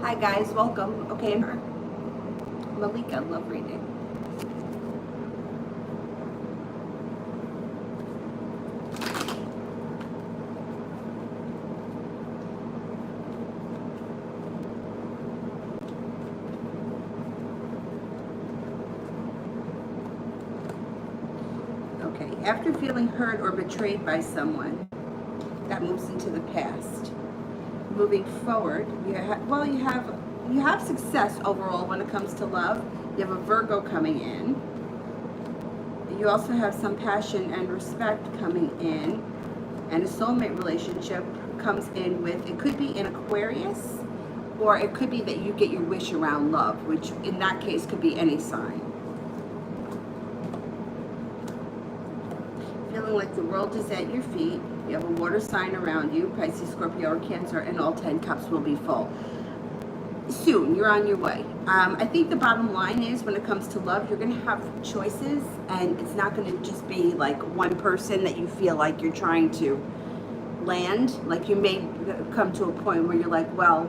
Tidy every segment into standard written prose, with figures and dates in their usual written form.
Hi guys, welcome. Okay, Malika, love reading. Okay, after feeling hurt or betrayed by someone, that moves into the past. Moving forward, you have success overall when it comes to love. You have a Virgo coming in. You also have some passion and respect coming in, and a soulmate relationship comes in with, it could be an Aquarius, or it could be that you get your wish around love, which in that case could be any sign. Feeling like the world is at your feet. You have a water sign around you, Pisces, Scorpio, or Cancer, and all 10 cups will be full. Soon, you're on your way. I think the bottom line is when it comes to love, you're going to have choices, and it's not going to just be like one person that you feel like you're trying to land. Like you may come to a point where you're like, well,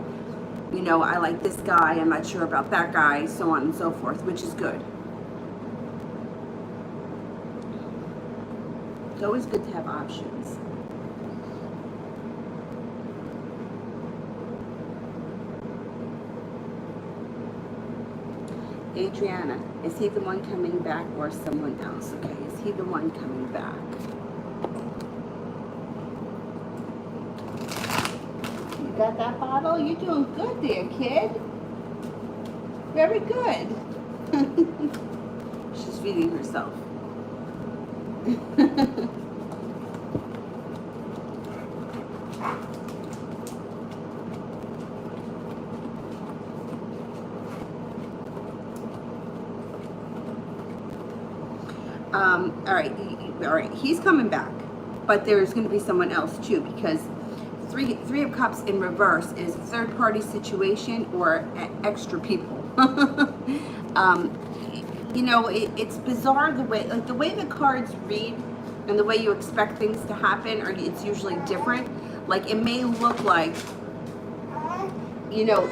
you know, I like this guy, I'm not sure about that guy, so on and so forth, which is good. It's always good to have options. Adriana, is he the one coming back or someone else? Okay, is he the one coming back? You got that bottle? You're doing good there, kid. Very good. She's feeding herself. All right, he's coming back, but there's going to be someone else too, because three of cups in reverse is a third party situation or extra people. You know, it's bizarre the way the cards read and the way you expect things to happen, or it's usually different. Like it may look like, you know,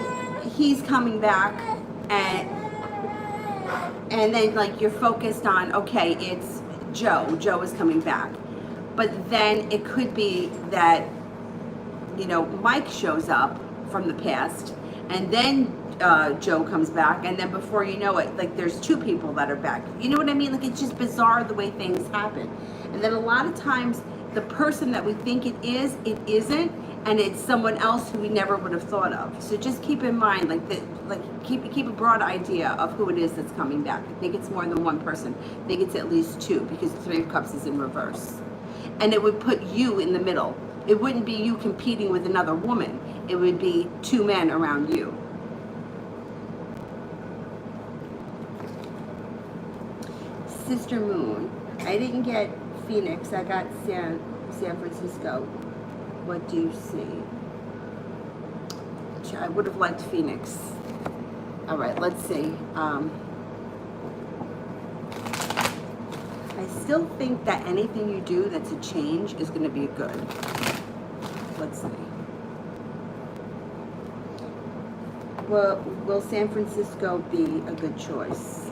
he's coming back, and then like you're focused on, okay, it's Joe is coming back. But then it could be that, you know, Mike shows up from the past, and then Joe comes back, and then before you know it, like there's two people that are back. You know what I mean? Like it's just bizarre the way things happen. And then a lot of times the person that we think it isn't, and it's someone else who we never would have thought of. So just keep in mind, keep a broad idea of who it is that's coming back. I think it's more than one person. I think it's at least two, because the Three of Cups is in reverse. And it would put you in the middle. It wouldn't be you competing with another woman. It would be two men around you. Sister Moon. I didn't get Phoenix. I got San Francisco. What do you see? I would have liked Phoenix. All right, let's see. I still think that anything you do that's a change is going to be good. Let's see. Well, will San Francisco be a good choice?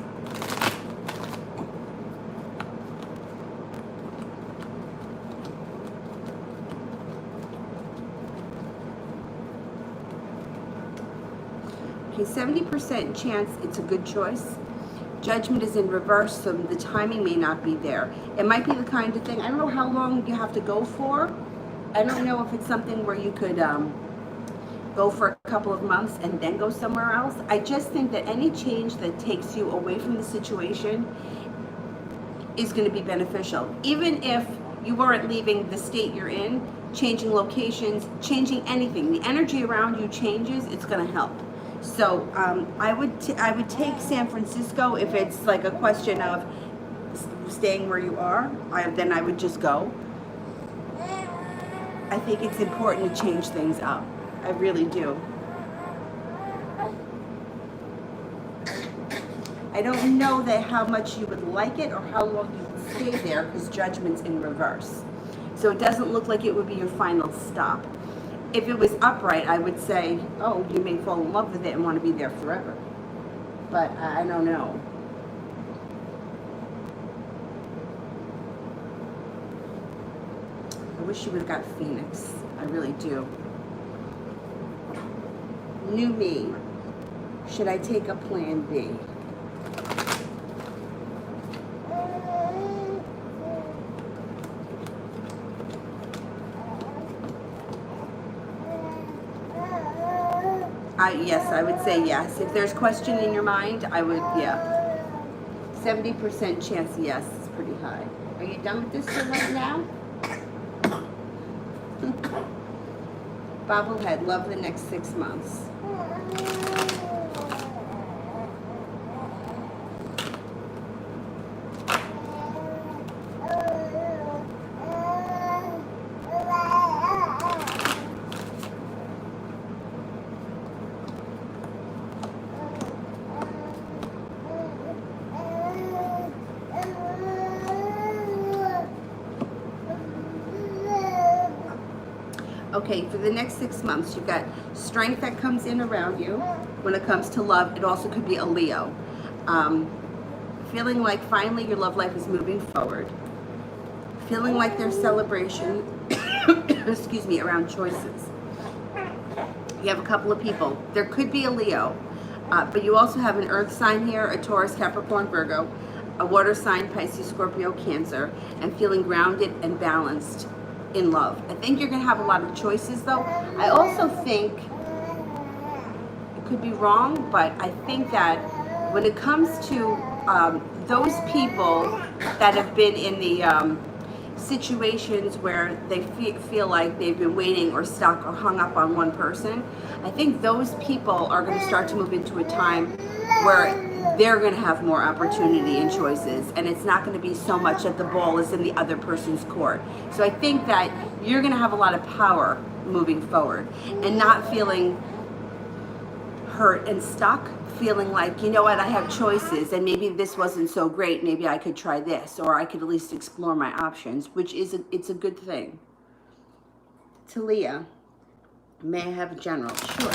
Okay, 70% chance it's a good choice. Judgment is in reverse, so the timing may not be there. It might be the kind of thing, I don't know how long you have to go for. I don't know if it's something where you could go for a couple of months and then go somewhere else. I just think that any change that takes you away from the situation is going to be beneficial. Even if you weren't leaving the state you're in, changing locations, changing anything, the energy around you changes, it's going to help. So I would take San Francisco if it's like a question of staying where you are. Then I would just go. I think it's important to change things up. I really do. I don't know that how much you would like it or how long you would stay there, because Judgment's in reverse. So it doesn't look like it would be your final stop. If it was upright, I would say, oh, you may fall in love with it and want to be there forever. But I don't know. I wish you would have got Phoenix. I really do. New me. Should I take a plan B? Yes, I would say yes. If there's question in your mind, I would, yeah. 70% chance yes is pretty high. Are you done with this for right now? Bobblehead, love the next 6 months. Okay, for the next 6 months, you've got strength that comes in around you. When it comes to love, it also could be a Leo. Feeling like finally your love life is moving forward. Feeling like there's celebration, excuse me, around choices. You have a couple of people. There could be a Leo, but you also have an earth sign here, a Taurus, Capricorn, Virgo, a water sign, Pisces, Scorpio, Cancer, and feeling grounded and balanced in love. I think you're going to have a lot of choices though. I also think, it could be wrong, but I think that when it comes to those people that have been in the situations where they feel like they've been waiting or stuck or hung up on one person, I think those people are going to start to move into a time where they're going to have more opportunity and choices, and it's not going to be so much that the ball is in the other person's court. So I think that you're going to have a lot of power moving forward and not feeling hurt and stuck, feeling like, you know what, I have choices and maybe this wasn't so great, maybe I could try this, or I could at least explore my options, which is it's a good thing. Talia, may I have a general? Sure.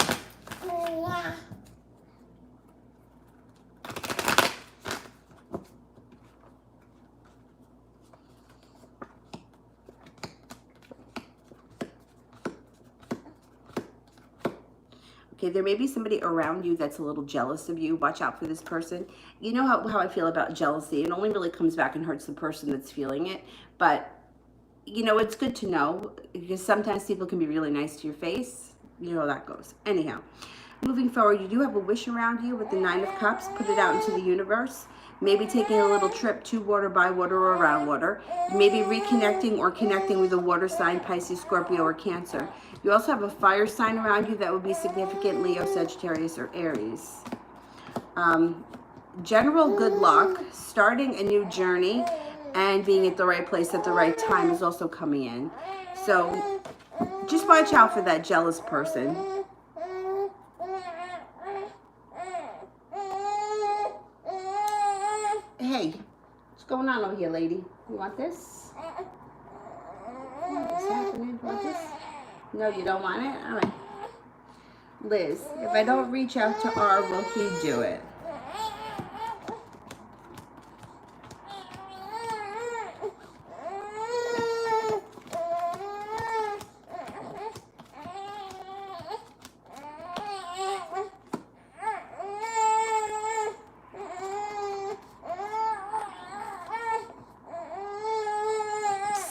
Okay, there may be somebody around you that's a little jealous of you. Watch out for this person. You know how I feel about jealousy. It only really comes back and hurts the person that's feeling it. But, you know, it's good to know because sometimes people can be really nice to your face. You know how that goes. Anyhow, moving forward, you do have a wish around you with the 9 of Cups. Put it out into the universe. Maybe taking a little trip to water, by water, or around water. Maybe reconnecting or connecting with a water sign, Pisces, Scorpio, or Cancer. You also have a fire sign around you that would be significant, Leo, Sagittarius, or Aries. General good luck, starting a new journey, and being at the right place at the right time is also coming in. So just watch out for that jealous person. Hey, what's going on over here, lady? You want this? What's happening? You want this? No, you don't want it? All right. Liz, if I don't reach out to R, will he do it?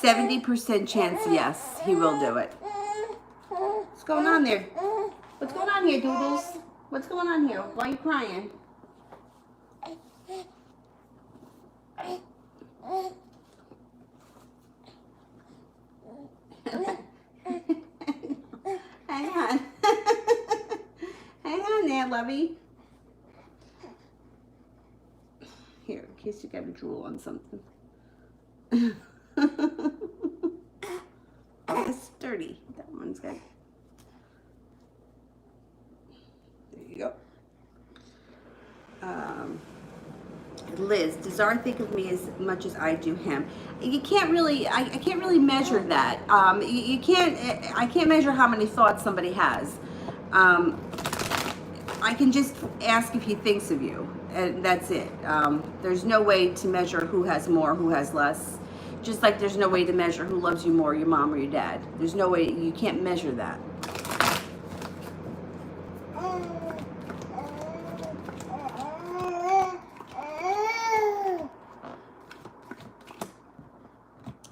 %70 chance, yes, he will do it. What's going on there? What's going on here, Doodles? What's going on here? Why are you crying? Hang on. Hang on there, lovey. Here, in case you got a drool on something. Oh, it's sturdy. That one's good. There you go. Liz, does R think of me as much as I do him? You can't really, I can't really measure that. You can't, I can't measure how many thoughts somebody has. I can just ask if he thinks of you, and that's it. There's no way to measure who has more, who has less. Just like there's no way to measure who loves you more, your mom or your dad. There's no way, you can't measure that.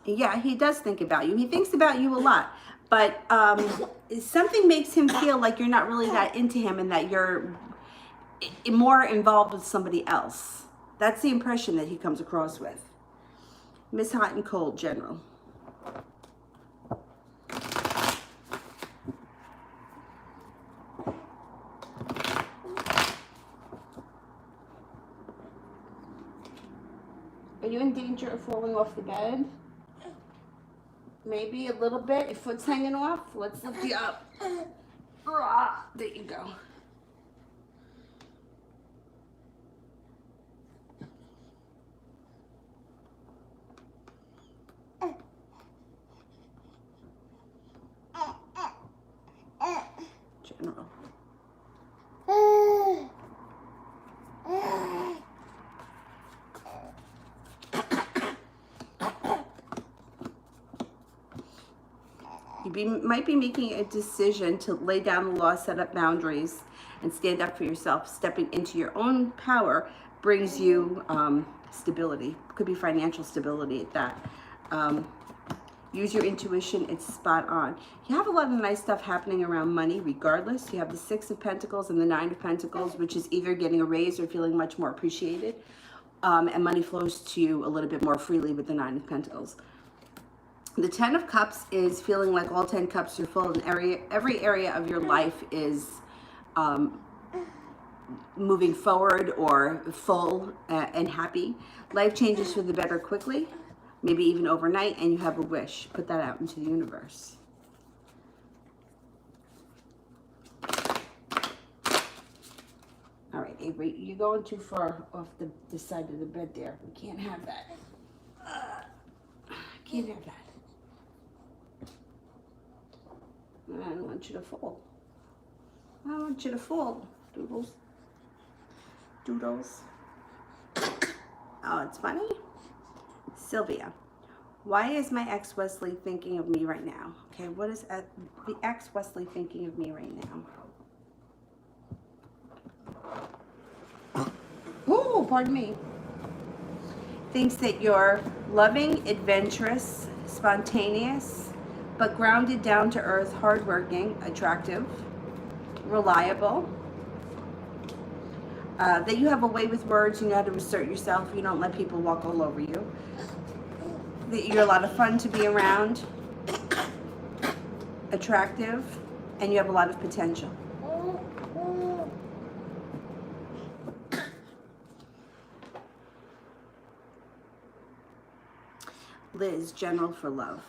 Yeah, he does think about you. He thinks about you a lot. But something makes him feel like you're not really that into him and that you're more involved with somebody else. That's the impression that he comes across with. Miss Hot and Cold, General. Are you in danger of falling off the bed? Maybe a little bit. Your foot's hanging off. Let's lift you up. There you go. General. You might be making a decision to lay down the law, set up boundaries, and stand up for yourself. Stepping into your own power brings you stability. Could be financial stability at that. Use your intuition, it's spot on. You have a lot of nice stuff happening around money regardless. You have the Six of Pentacles and the Nine of Pentacles, which is either getting a raise or feeling much more appreciated. And money flows to you a little bit more freely with the Nine of Pentacles. The Ten of Cups is feeling like all 10 cups are full, and every area of your life is moving forward or full and happy. Life changes for the better quickly, maybe even overnight, and you have a wish. Put that out into the universe. All right, Avery, you're going too far off the side of the bed there. We can't have that. Can't have that. I don't want you to fall. I don't want you to fall, Doodles. Doodles. Oh, it's funny. Sylvia, why is my ex Wesley thinking of me right now? Okay, what is the ex Wesley thinking of me right now? Oh, pardon me. Thinks that you're loving, adventurous, spontaneous, but grounded, down to earth, hardworking, attractive, reliable. That you have a way with words, you know how to assert yourself, you don't let people walk all over you. That you're a lot of fun to be around, attractive, and you have a lot of potential. Liz, General for Love.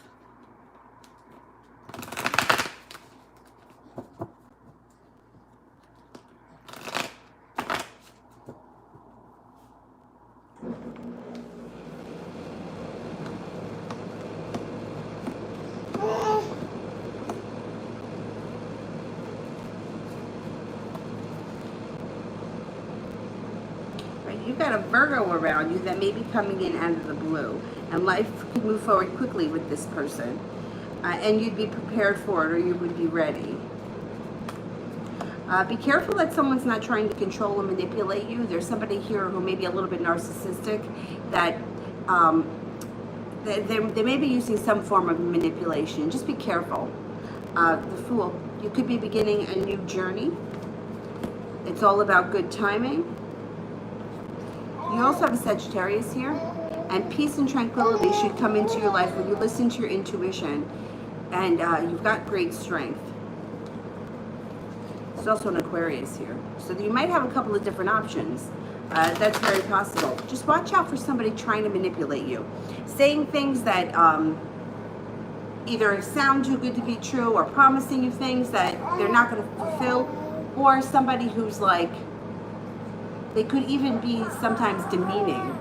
You've got a Virgo around you that may be coming in out of the blue, and life could move forward quickly with this person, and you'd be prepared for it, or you would be ready. Be careful that someone's not trying to control or manipulate you. There's somebody here who may be a little bit narcissistic, that they may be using some form of manipulation. Just be careful. The Fool, you could be beginning a new journey. It's all about good timing. You also have a Sagittarius here, and peace and tranquility should come into your life when you listen to your intuition, and you've got great strength. There's also an Aquarius here, so you might have a couple of different options. That's very possible. Just watch out for somebody trying to manipulate you, saying things that either sound too good to be true, or promising you things that they're not going to fulfill, or somebody who's like They could even be sometimes demeaning.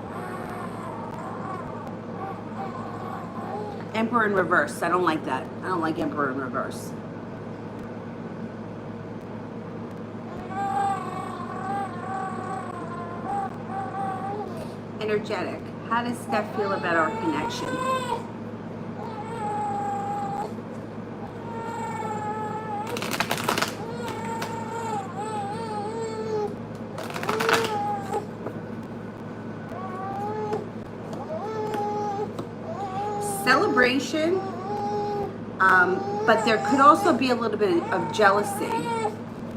Emperor in reverse. I don't like that. I don't like Emperor in reverse. Energetic. How does Steph feel about our connection? Celebration, but there could also be a little bit of jealousy.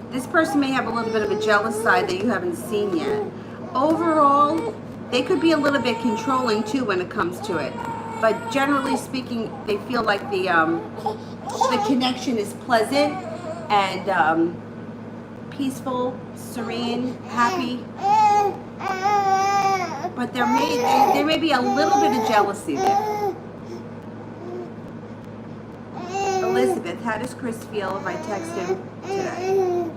This person may have a little bit of a jealous side that you haven't seen yet. Overall, they could be a little bit controlling too when it comes to it. But generally speaking, they feel like the connection is pleasant and peaceful, serene, happy. But there may be a little bit of jealousy there. Elizabeth, how does Chris feel if I text him today?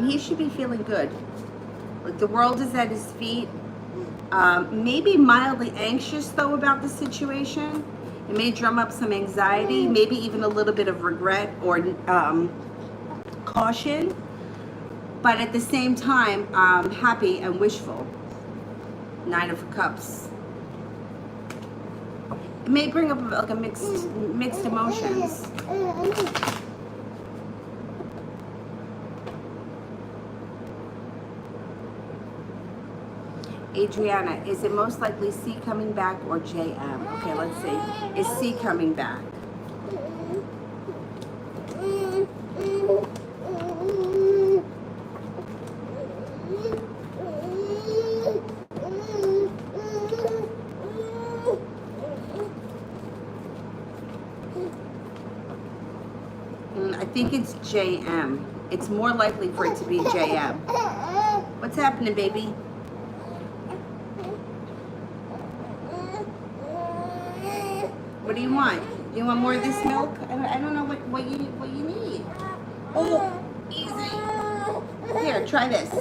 He should be feeling good. Like the world is at his feet. Maybe mildly anxious though about the situation. It may drum up some anxiety, maybe even a little bit of regret or caution. But at the same time, happy and wishful. 9 of Cups. It may bring up like a mixed emotions. Adriana, is it most likely C coming back or JM? Okay, let's see. Is C coming back? I think it's JM. It's more likely for it to be JM. What's happening, baby? What do you want? Do you want more of this milk? I don't know what you need. Oh, easy. Here, try this.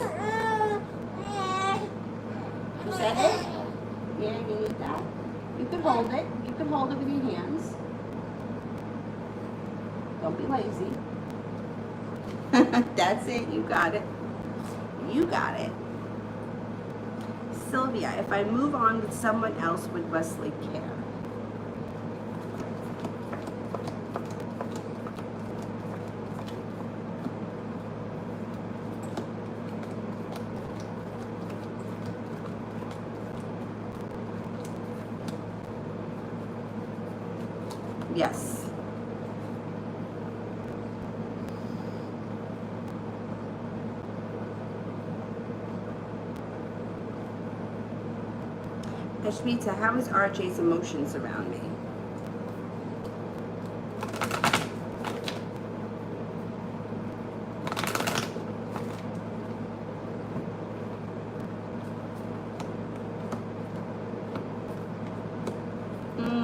Is that it? Yeah, you need that. You can hold it. You can hold it with your hands. Don't be lazy. That's it. You got it. You got it. Sylvia, if I move on with someone else, would Wesley care? Yes. Ashmita, how is RJ's emotions around me?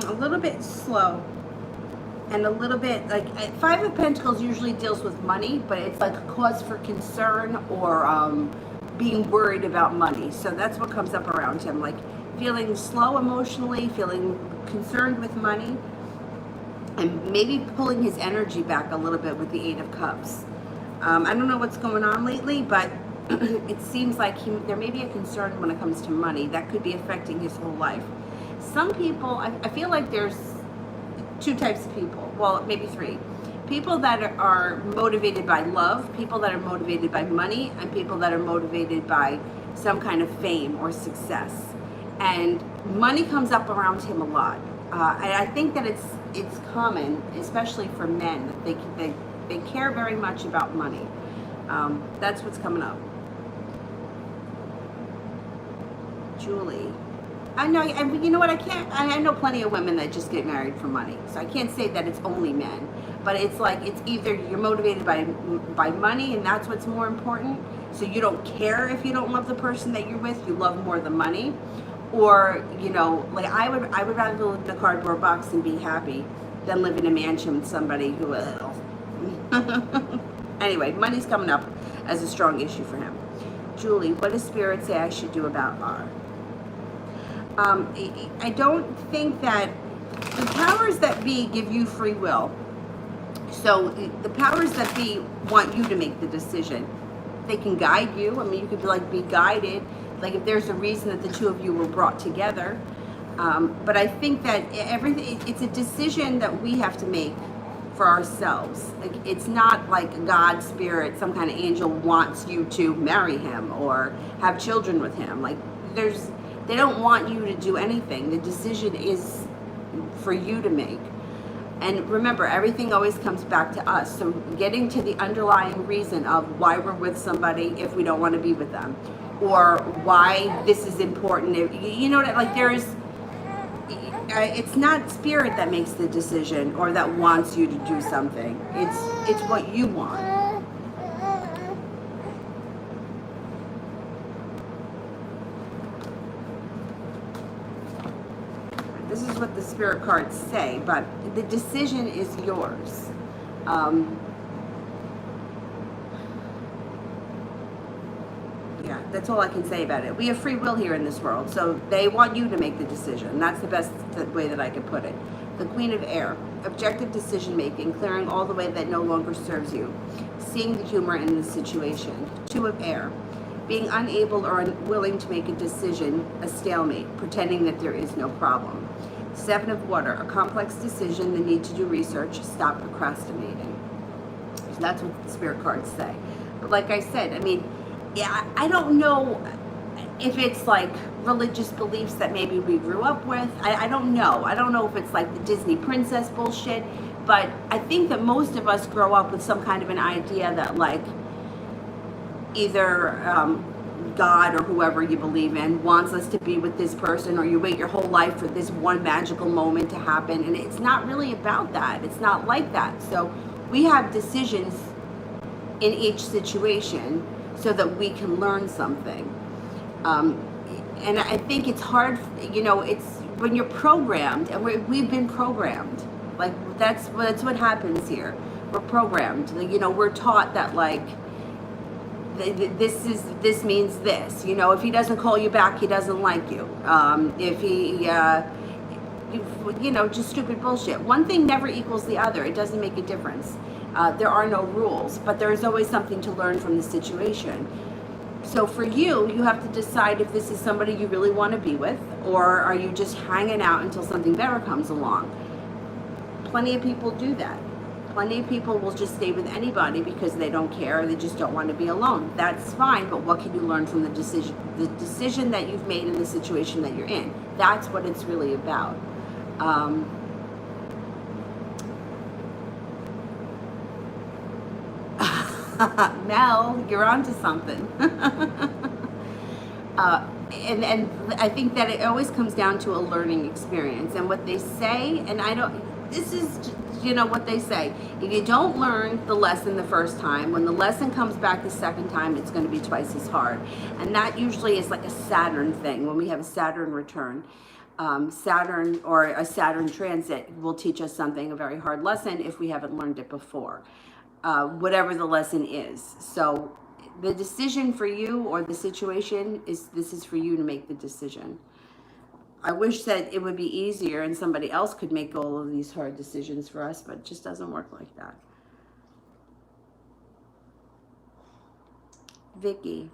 A little bit slow. And a little bit, like, 5 of Pentacles usually deals with money, but it's like a cause for concern or being worried about money. So that's what comes up around him, like feeling slow emotionally, feeling concerned with money, and maybe pulling his energy back a little bit with the 8 of Cups. I don't know what's going on lately, but it seems like there may be a concern when it comes to money that could be affecting his whole life. Some people, I feel like there's 2 types of people, well, maybe 3. People that are motivated by love, people that are motivated by money, and people that are motivated by some kind of fame or success. And money comes up around him a lot. And I think that it's common, especially for men, that they care very much about money. That's what's coming up. Julie, I know, and you know what? I can't. I know plenty of women that just get married for money, so I can't say that it's only men. But it's like it's either you're motivated by money, and that's what's more important. So you don't care if you don't love the person that you're with. You love more the money, or you know, like I would rather live in a cardboard box and be happy than live in a mansion with somebody who. Anyway, money's coming up as a strong issue for him. Julie, what does Spirit say I should do about R? I don't think that the powers that be give you free will. So the powers that be want you to make the decision. They can guide you. I mean, you could be guided. Like if there's a reason that the two of you were brought together. But I think that everything, it's a decision that we have to make for ourselves. Like it's not like God, spirit, some kind of angel wants you to marry him or have children with him. Like they don't want you to do anything. The decision is for you to make. And remember, everything always comes back to us. So getting to the underlying reason of why we're with somebody if we don't want to be with them, or why this is important. You know what? Like it's not spirit that makes the decision or that wants you to do something. It's what you want. This is what the spirit cards say, but the decision is yours. Yeah, that's all I can say about it. We have free will here in this world, so they want you to make the decision. That's the best way that I could put it. The Queen of Air, objective decision making, clearing all the way that no longer serves you, seeing the humor in the situation. Two of Air, being unable or unwilling to make a decision, a stalemate, pretending that there is no problem. Seven of Water, a complex decision, the need to do research, stop procrastinating. So that's what the spirit cards say. But like I said, I mean, yeah, I don't know if it's like religious beliefs that maybe we grew up with. I don't know. I don't know if it's like the Disney princess bullshit, but I think that most of us grow up with some kind of an idea that like either God or whoever you believe in wants us to be with this person, or you wait your whole life for this one magical moment to happen, and it's not really about that. It's not like that. So we have decisions in each situation so that we can learn something. And I think it's hard, you know, it's when you're programmed, and we've been programmed. Like that's what happens here. We're programmed. Like, you know, we're taught that like this means this. You know, if he doesn't call you back, he doesn't like you. If he you know, just stupid bullshit. One thing never equals the other. It doesn't make a difference. There are no rules, but there is always something to learn from the situation. So for you, you have to decide if this is somebody you really want to be with, or are you just hanging out until something better comes along. Plenty of people do that. Plenty of people will just stay with anybody because they don't care, or they just don't want to be alone. That's fine, but what can you learn from the decision that you've made in the situation that you're in? That's what it's really about. Mel, you're onto something. And I think that it always comes down to a learning experience and what they say. And this is, you know, what they say. If you don't learn the lesson the first time, when the lesson comes back the second time, it's going to be twice as hard. And that usually is like a Saturn thing. When we have a Saturn return, Saturn or a Saturn transit will teach us something, a very hard lesson, if we haven't learned it before. Whatever the lesson is. So the decision for you or the situation this is for you to make the decision. I wish that it would be easier and somebody else could make all of these hard decisions for us, but it just doesn't work like that. Vicky,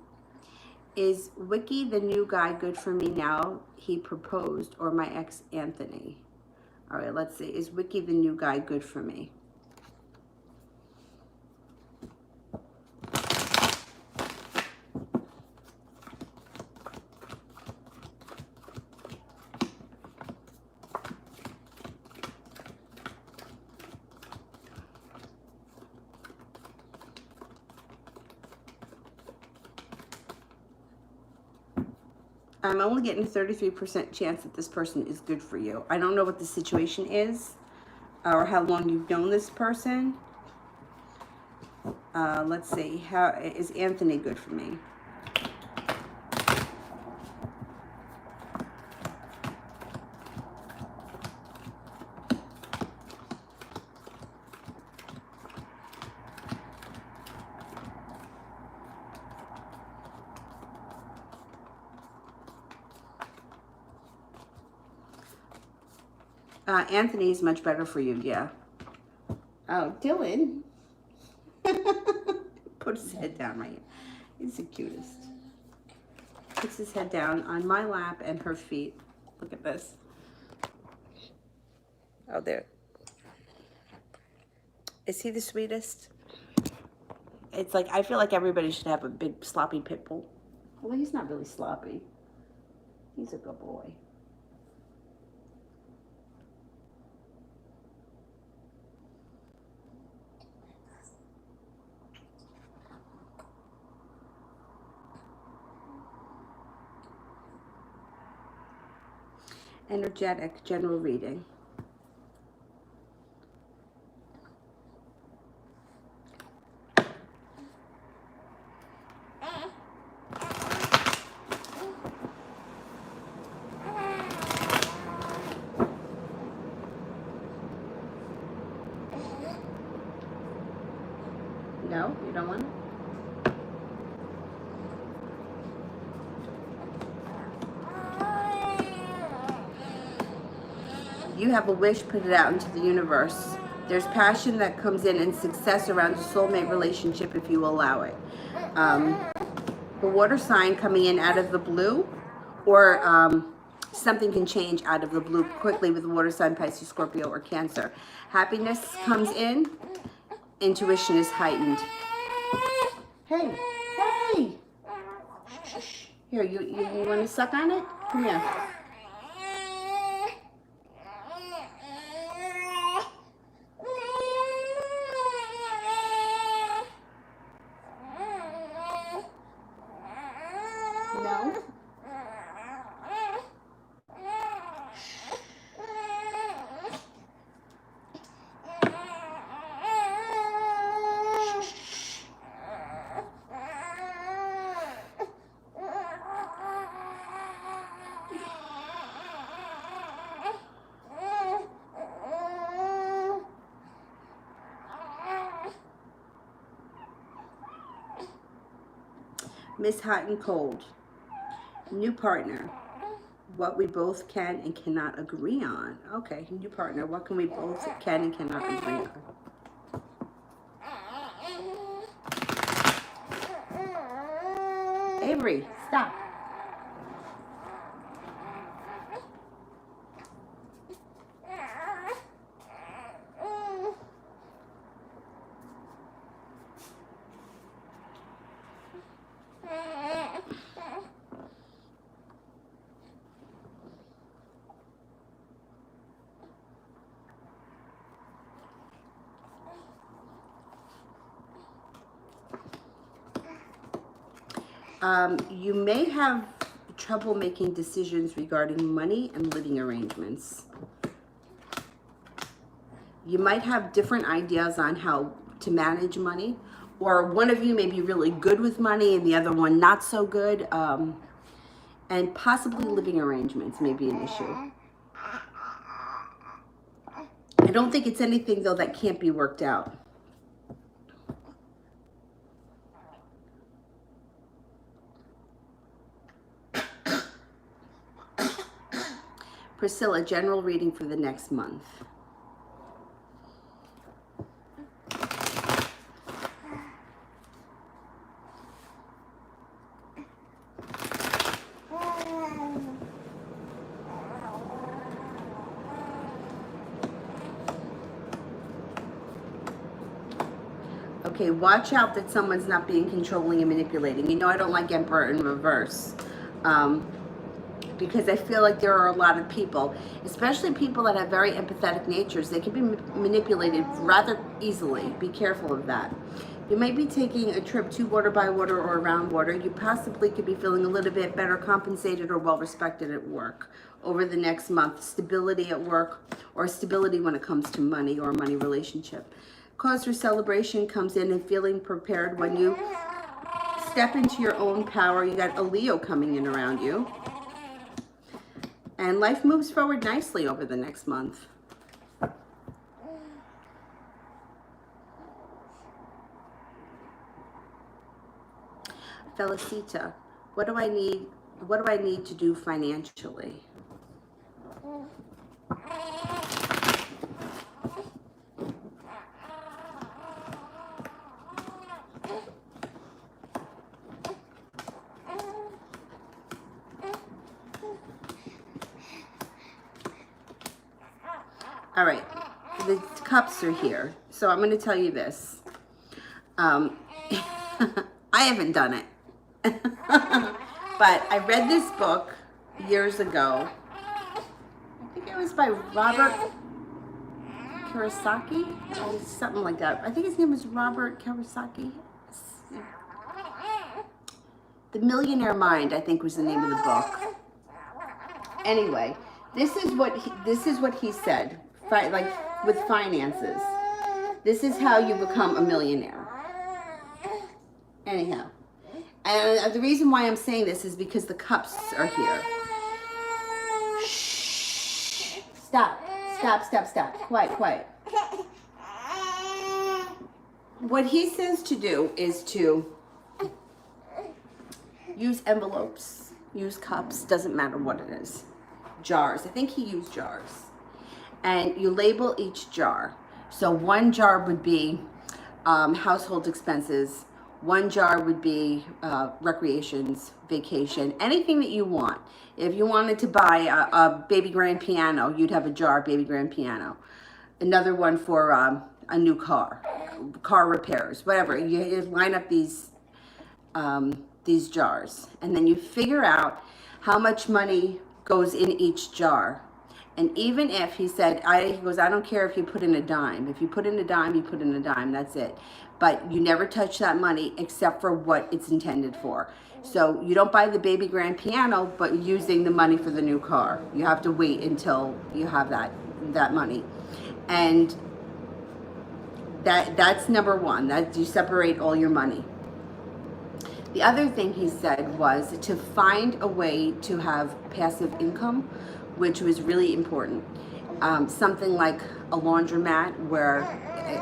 is Wiki the new guy good for me now he proposed, or my ex Anthony? All right, let's see. Is Wiki the new guy good for me? I'm only getting a 33% chance that this person is good for you. I don't know what the situation is or how long you've known this person. Let's see. How is Anthony good for me? Anthony's much better for you, yeah. Oh, Dylan. Put his head down right here. He's the cutest. Puts his head down on my lap and her feet. Look at this. Oh, there. Is he the sweetest? It's like, I feel like everybody should have a big sloppy pit bull. Well, he's not really sloppy. He's a good boy. Energetic, general reading. No, you don't want it? You have a wish, put it out into the universe. There's passion that comes in and success around a soulmate relationship if you allow it. The water sign coming in out of the blue, or something can change out of the blue quickly with the water sign, Pisces, Scorpio, or Cancer. Happiness comes in, intuition is heightened. Hey, hey! Here, you want to suck on it? Come here. No? Miss Hot and Cold. New partner. What we both can and cannot agree on. Okay, new partner. What can we both can and cannot agree on? Avery, stop. You may have trouble making decisions regarding money and living arrangements. You might have different ideas on how to manage money, or one of you may be really good with money and the other one not so good, and possibly living arrangements may be an issue. I don't think it's anything, though, that can't be worked out. Priscilla, general reading for the next month. Okay, watch out that someone's not being controlling and manipulating. You know I don't like Emperor in reverse. Because I feel like there are a lot of people, especially people that have very empathetic natures, they can be manipulated rather easily. Be careful of that. You might be taking a trip to water by water or around water. You possibly could be feeling a little bit better compensated or well respected at work over the next month. Stability at work, or stability when it comes to money or a money relationship. Cause for celebration comes in and feeling prepared when you step into your own power. You got a Leo coming in around you. And life moves forward nicely over the next month. Felicita, what do I need to do financially? All right, the cups are here. So I'm going to tell you this. I haven't done it. But I read this book years ago. I think it was by Robert Kiyosaki, or something like that. I think his name was Robert Kiyosaki. The Millionaire Mind, I think, was the name of the book. Anyway, this is what he said. Like with finances, this is how you become a millionaire. Anyhow. And the reason why I'm saying this is because the cups are here. Shh. Stop. Quiet. What he says to do is to use envelopes, use cups, doesn't matter what it is. Jars. I think he used jars. And you label each jar. So one jar would be household expenses. One jar would be recreations, vacation, anything that you want. If you wanted to buy a baby grand piano, you'd have a jar, baby grand piano. Another one for a new car repairs, whatever. You line up these jars, and then you figure out how much money goes in each jar. And even if he said, he goes, I don't care if you put in a dime. If you put in a dime, you put in a dime, that's it. But you never touch that money except for what it's intended for. So you don't buy the baby grand piano, but using the money for the new car. You have to wait until you have that money. And that's number one, that you separate all your money. The other thing he said was to find a way to have passive income, which was really important. Something like a laundromat where,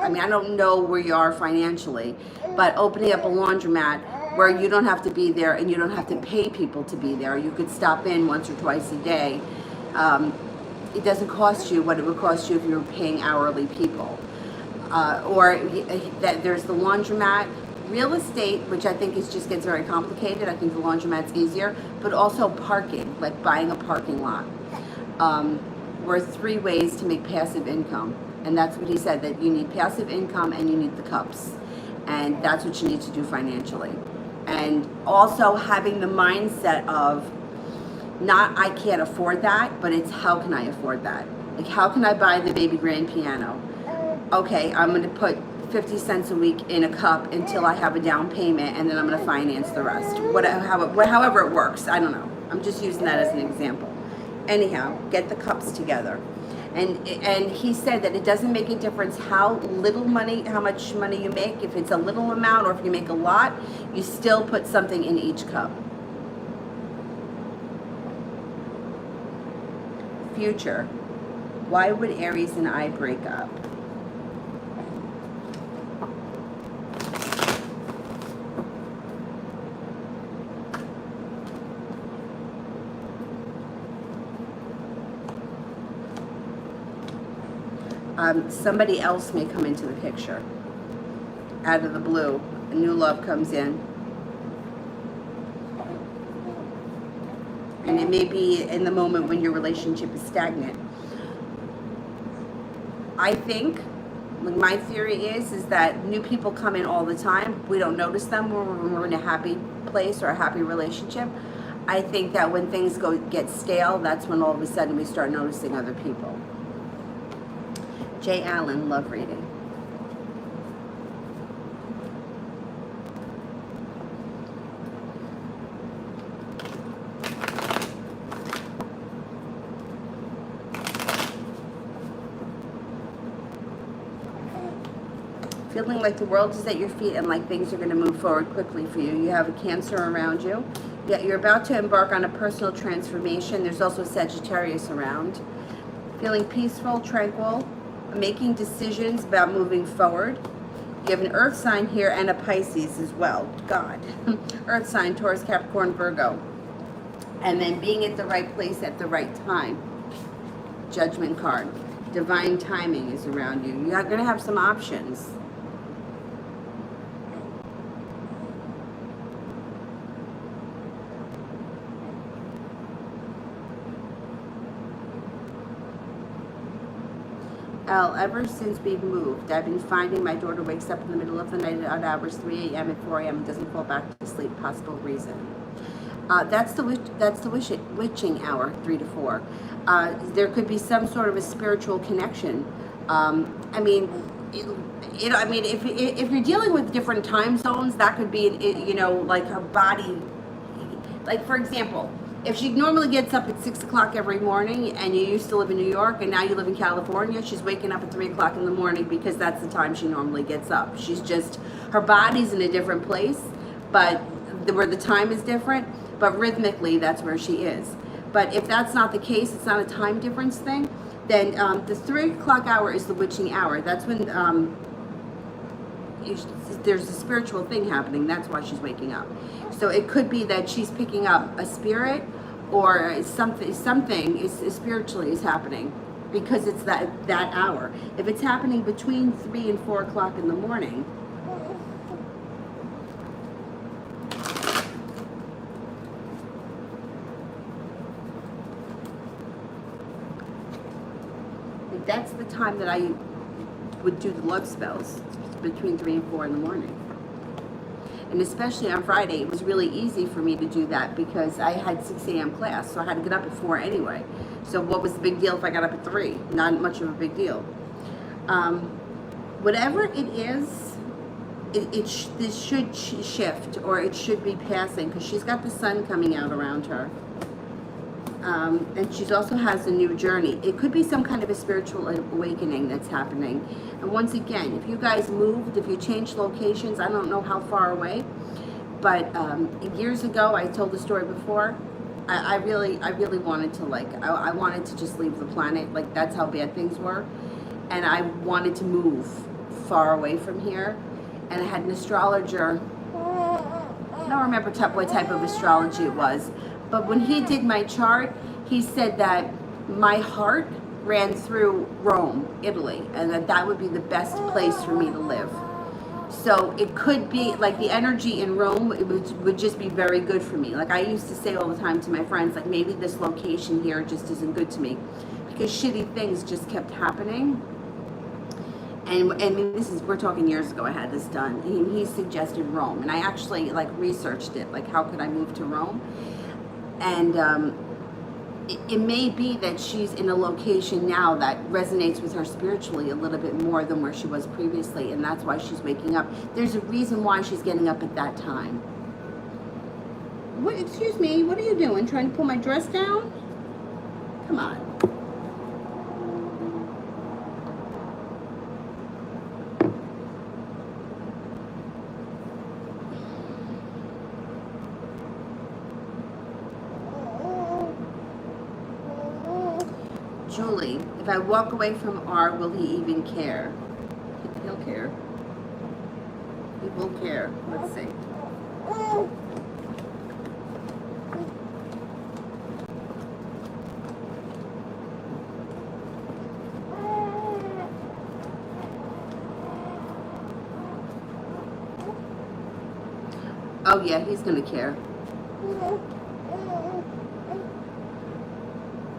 I mean, I don't know where you are financially, but opening up a laundromat where you don't have to be there and you don't have to pay people to be there. You could stop in once or twice a day. It doesn't cost you what it would cost you if you were paying hourly people. There's the laundromat. Real estate, which I think just gets very complicated. I think the laundromat's easier, but also parking, like buying a parking lot. Were 3 ways to make passive income. And that's what he said, that you need passive income and you need the cups. And that's what you need to do financially. And also having the mindset of not I can't afford that, but it's how can I afford that? Like how can I buy the baby grand piano? Okay, I'm going to put 50 cents a week in a cup until I have a down payment, and then I'm going to finance the rest. However it works, I don't know. I'm just using that as an example. Anyhow, get the cups together. And he said that it doesn't make a difference how much money you make. If it's a little amount or if you make a lot, you still put something in each cup. Future. Why would Aries and I break up? Somebody else may come into the picture. Out of the blue, a new love comes in. And it may be in the moment when your relationship is stagnant. I think, my theory is that new people come in all the time. We don't notice them when we're in a happy place or a happy relationship. I think that when things get stale, that's when all of a sudden we start noticing other people. Jay Allen, love reading. feeling like the world is at your feet and like things are going to move forward quickly for you. You have a Cancer around you. Yeah, you're about to embark on a personal transformation. There's also Sagittarius around. Feeling peaceful, tranquil, making decisions about moving forward. You have an Earth sign here and a Pisces as well. God. Earth sign, Taurus, Capricorn, Virgo. And then being at the right place at the right time. Judgment card. Divine timing is around you. You're going to have some options. Ever since we've moved, I've been finding my daughter wakes up in the middle of the night at odd hours, 3 a.m. and 4 a.m. and doesn't fall back to sleep. Possible reason. That's the witching hour, 3 to 4. There could be some sort of a spiritual connection. I mean, if you're dealing with different time zones, that could be, like her body. Like, for example, if she normally gets up at 6 o'clock every morning and you used to live in New York and now you live in California, she's waking up at 3 o'clock in the morning because that's the time she normally gets up. She's just, her body's in a different place, but where the time is different, but rhythmically that's where she is. But if that's not the case, it's not a time difference thing, then the 3 o'clock hour is the witching hour. That's when there's a spiritual thing happening. That's why she's waking up. So it could be that she's picking up a spirit or something is spiritually is happening because it's that hour. If it's happening between 3 and 4 o'clock in the morning, that's the time that I would do the love spells, between 3 and 4 in the morning. And especially on Friday, it was really easy for me to do that because I had 6 a.m. class, so I had to get up at 4 anyway. So what was the big deal if I got up at 3? Not much of a big deal. Whatever it is, this should shift, or it should be passing, because she's got the sun coming out around her. And she also has a new journey. It could be some kind of a spiritual awakening that's happening. And once again, if you guys moved, if you changed locations, I don't know how far away, but years ago, I told the story before, I really wanted to, I wanted to just leave the planet. Like, that's how bad things were. And I wanted to move far away from here. And I had an astrologer, I don't remember what type of astrology it was, but when he did my chart, he said that my heart ran through Rome, Italy, and that would be the best place for me to live. So it could be like the energy in Rome, it would just be very good for me. Like I used to say all the time to my friends, like maybe this location here just isn't good to me, because shitty things just kept happening. And we're talking years ago I had this done. He suggested Rome, and I actually researched it, like how could I move to Rome? And it may be that she's in a location now that resonates with her spiritually a little bit more than where she was previously, and that's why she's waking up. There's a reason why she's getting up at that time. What? Excuse me, what are you doing? Trying to pull my dress down? Come on. Julie, if I walk away from R, will he even care? He'll care. He will care. Let's see. Oh yeah, he's gonna care.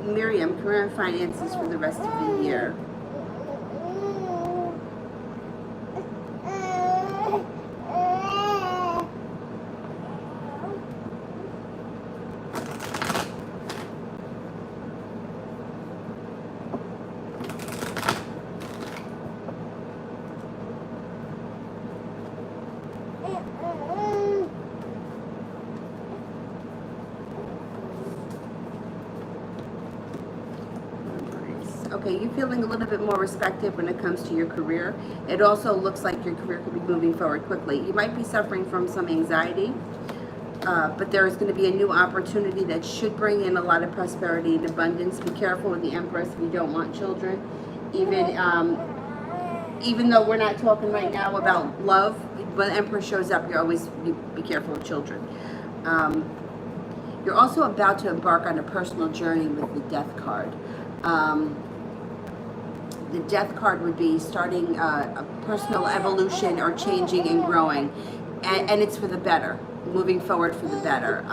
Miriam, career and finances for the rest of the year. Okay, you're feeling a little bit more respected when it comes to your career. It also looks like your career could be moving forward quickly. You might be suffering from some anxiety, but there is going to be a new opportunity that should bring in a lot of prosperity and abundance. Be careful with the Empress if you don't want children. Even though we're not talking right now about love, when the Empress shows up, you be careful with children. You're also about to embark on a personal journey with the Death card. The Death card would be starting a personal evolution or changing and growing, and it's for the better, moving forward for the better.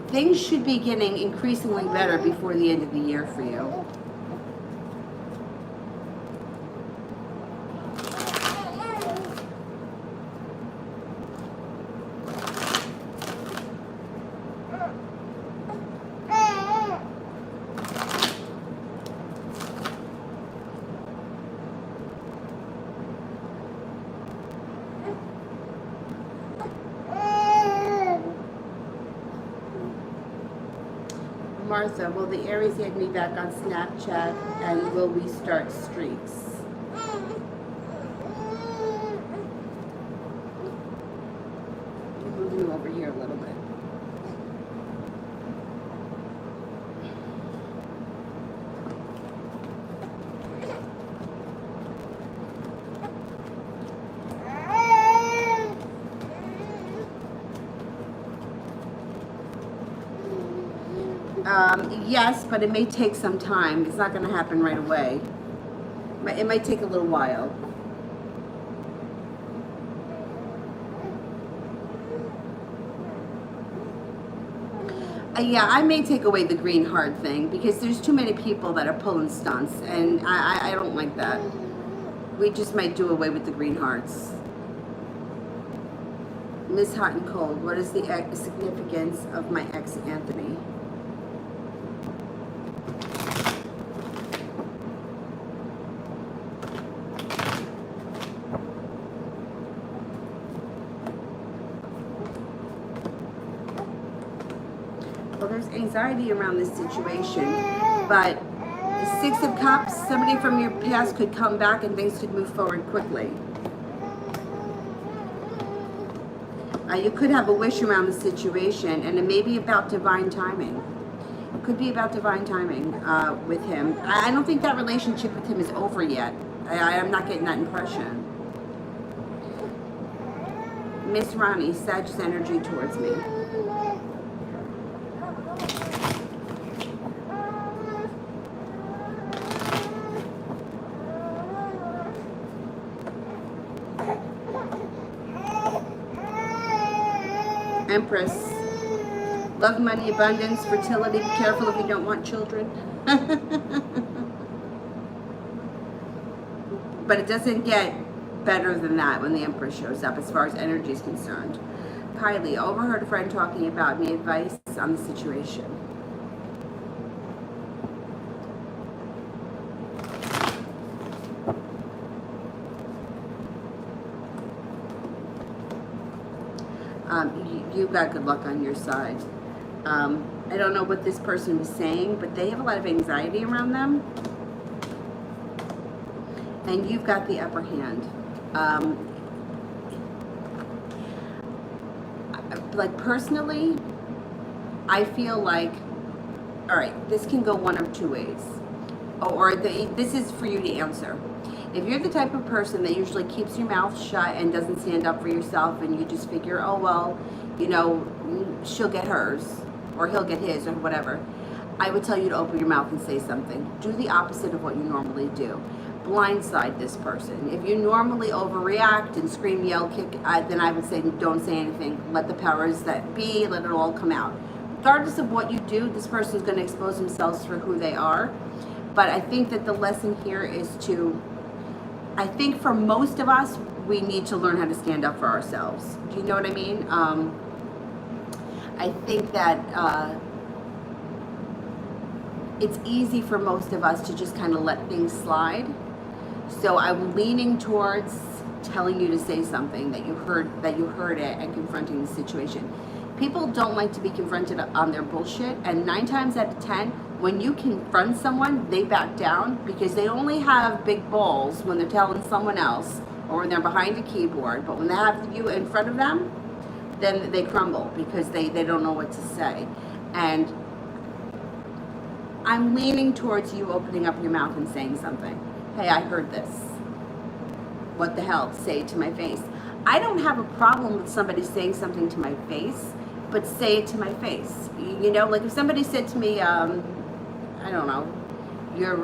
Things should be getting increasingly better before the end of the year for you. Martha, will the Aries add me back on Snapchat, and will we start streaks? Move you over here a little bit. Yes, but it may take some time. It's not going to happen right away. It might take a little while. Yeah, I may take away the green heart thing because there's too many people that are pulling stunts, and I don't like that. We just might do away with the green hearts. Miss Hot and Cold, what is the significance of my ex Anthony? Well, there's anxiety around this situation, but the Six of Cups, somebody from your past could come back and things could move forward quickly. You could have a wish around the situation, and it may be about divine timing. It could be about divine timing with him. I don't think that relationship with him is over yet. I'm not getting that impression. Miss Ronnie, Sagittarius energy towards me. Empress, love, money, abundance, fertility. Be careful if you don't want children. But it doesn't get better than that when the Empress shows up as far as energy is concerned. Kylie, overheard a friend talking about me. Advice on the situation. You've got good luck on your side. I don't know what this person was saying, but they have a lot of anxiety around them. And you've got the upper hand. Like personally, I feel like, all right, this can go one of two ways. This is for you to answer. If you're the type of person that usually keeps your mouth shut and doesn't stand up for yourself, and you just figure, oh, well, you know, she'll get hers or he'll get his or whatever, I would tell you to open your mouth and say something. Do the opposite of what you normally do. Blindside this person. If you normally overreact and scream, yell, kick, then I would say don't say anything. Let the powers that be, let it all come out. Regardless of what you do, this person is going to expose themselves for who they are. But I think that the lesson here is I think for most of us, we need to learn how to stand up for ourselves. Do you know what I mean? I think that it's easy for most of us to just kind of let things slide. So I'm leaning towards telling you to say something, that you heard it, and confronting the situation. People don't like to be confronted on their bullshit, and 9 times out of 10, when you confront someone, they back down because they only have big balls when they're telling someone else or when they're behind a keyboard. But when they have you in front of them, then they crumble because they don't know what to say. And I'm leaning towards you opening up your mouth and saying something. Hey, I heard this. What the hell? Say it to my face. I don't have a problem with somebody saying something to my face, but say it to my face. You know, like if somebody said to me, I don't know, you're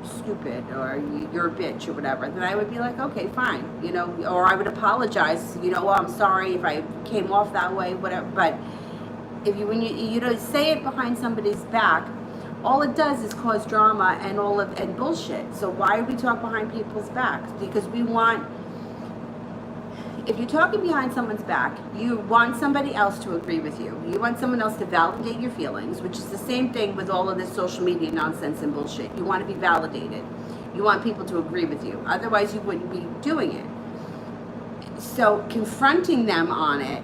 stupid or you're a bitch or whatever, then I would be like, okay, fine, you know, or I would apologize, you know, well, I'm sorry if I came off that way, whatever. But if you, when you know, say it behind somebody's back, all it does is cause drama and bullshit. So why do we talk behind people's backs? Because we want, if you're talking behind someone's back, you want somebody else to agree with you. You want someone else to validate your feelings, which is the same thing with all of this social media nonsense and bullshit. You want to be validated. You want people to agree with you. Otherwise, you wouldn't be doing it. So confronting them on it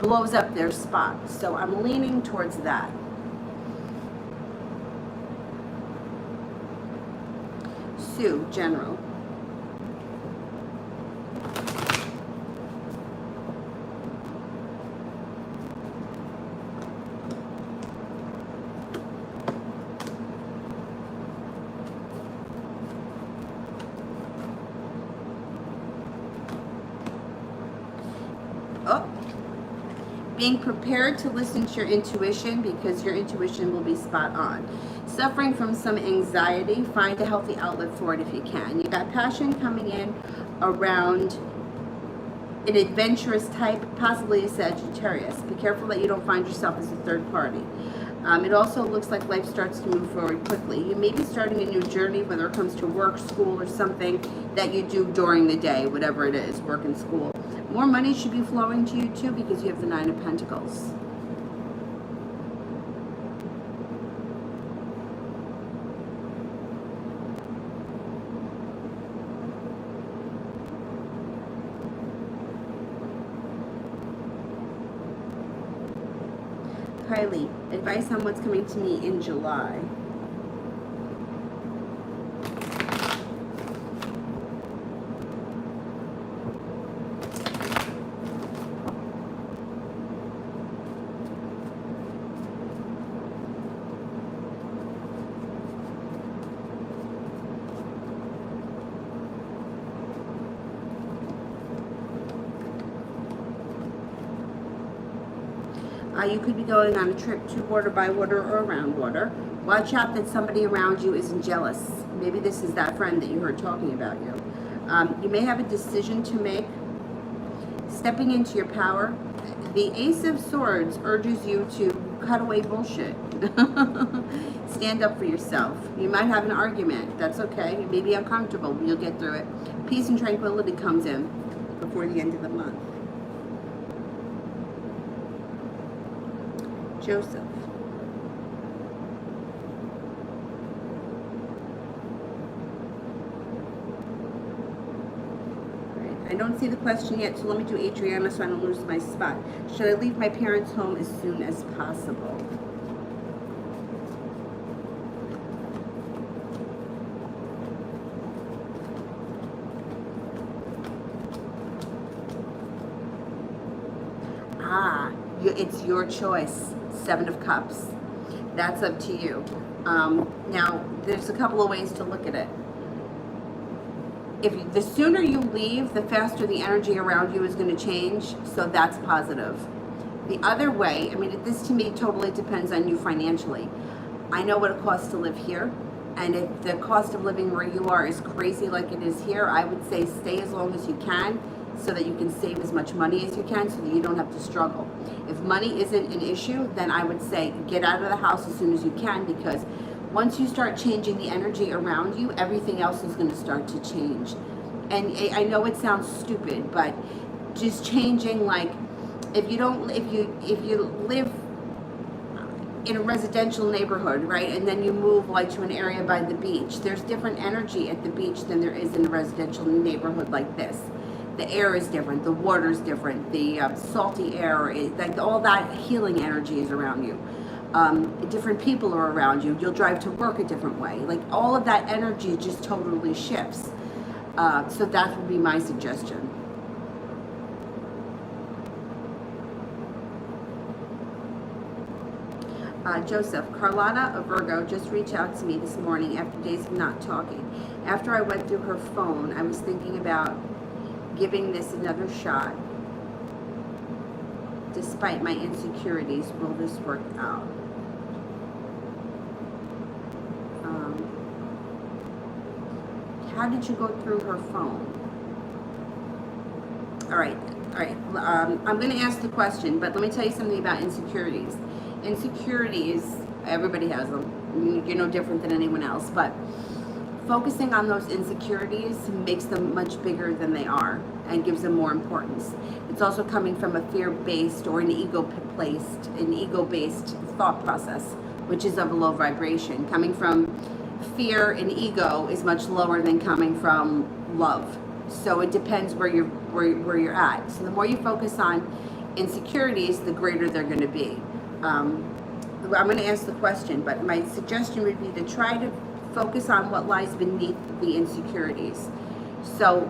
blows up their spot. So I'm leaning towards that. Sue, general. Oh, being prepared to listen to your intuition because your intuition will be spot on. Suffering from some anxiety, find a healthy outlet for it if you can. You got passion coming in around an adventurous type, possibly a Sagittarius. Be careful that you don't find yourself as a third party. It also looks like life starts to move forward quickly. You may be starting a new journey, whether it comes to work, school, or something that you do during the day, whatever it is, work and school. More money should be flowing to you too because you have the 9 of Pentacles. Kylie, advice on what's coming to me in July. You could be going on a trip to water, by water, or around water. Watch out that somebody around you isn't jealous. Maybe this is that friend that you heard talking about you. You may have a decision to make. Stepping into your power. The Ace of Swords urges you to cut away bullshit. Stand up for yourself. You might have an argument. That's okay. You may be uncomfortable, but you'll get through it. Peace and tranquility comes in before the end of the month. Joseph. I don't see the question yet, so let me do Adriana so I don't lose my spot. Should I leave my parents' home as soon as possible? It's your choice. 7 of Cups. That's up to you. Now, there's a couple of ways to look at it. The sooner you leave, the faster the energy around you is going to change, so that's positive. The other way, I mean, this to me totally depends on you financially. I know what it costs to live here, and if the cost of living where you are is crazy like it is here, I would say stay as long as you can so that you can save as much money as you can so that you don't have to struggle. If money isn't an issue, then I would say get out of the house as soon as you can, because once you start changing the energy around you, everything else is going to start to change. And I know it sounds stupid, but just changing, like if you live in a residential neighborhood, right, and then you move like to an area by the beach, there's different energy at the beach than there is in a residential neighborhood like this. The air is different, the water's different, the salty air, like all that healing energy is around you. Different people are around you. You'll drive to work a different way. Like all of that energy just totally shifts. So that would be my suggestion. Joseph, Carlotta, a Virgo, just reached out to me this morning after days of not talking. After I went through her phone, I was thinking about giving this another shot. Despite my insecurities, will this work out? How did you go through her phone? All right. I'm going to ask the question, but let me tell you something about insecurities. Insecurities, everybody has them. You're no different than anyone else, but focusing on those insecurities makes them much bigger than they are and gives them more importance. It's also coming from a fear-based or an ego-based thought process, which is of a low vibration. Coming from fear and ego is much lower than coming from love. So it depends where you're at. So the more you focus on insecurities, the greater they're going to be. I'm going to ask the question, but my suggestion would be to try to focus on what lies beneath the insecurities. So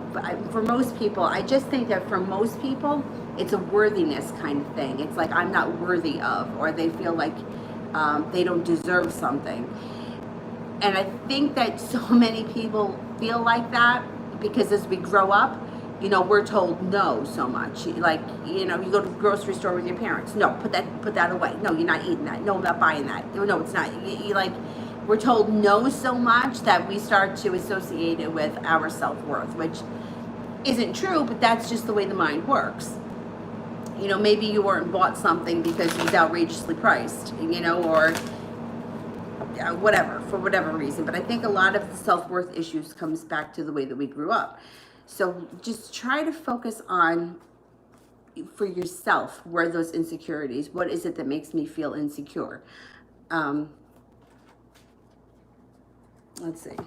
for most people, I just think that for most people, it's a worthiness kind of thing. It's like I'm not worthy of, or they feel like they don't deserve something. And I think that so many people feel like that because as we grow up, we're told no so much. Like, you go to the grocery store with your parents. No, put that away. No, you're not eating that. No, I'm not buying that. No, it's not. We're told no so much that we start to associate it with our self-worth, which isn't true, but that's just the way the mind works. Maybe you weren't bought something because it was outrageously priced, or whatever, for whatever reason. But I think a lot of the self-worth issues comes back to the way that we grew up. So just try to focus on, for yourself, where those insecurities, what is it that makes me feel insecure? Let's see.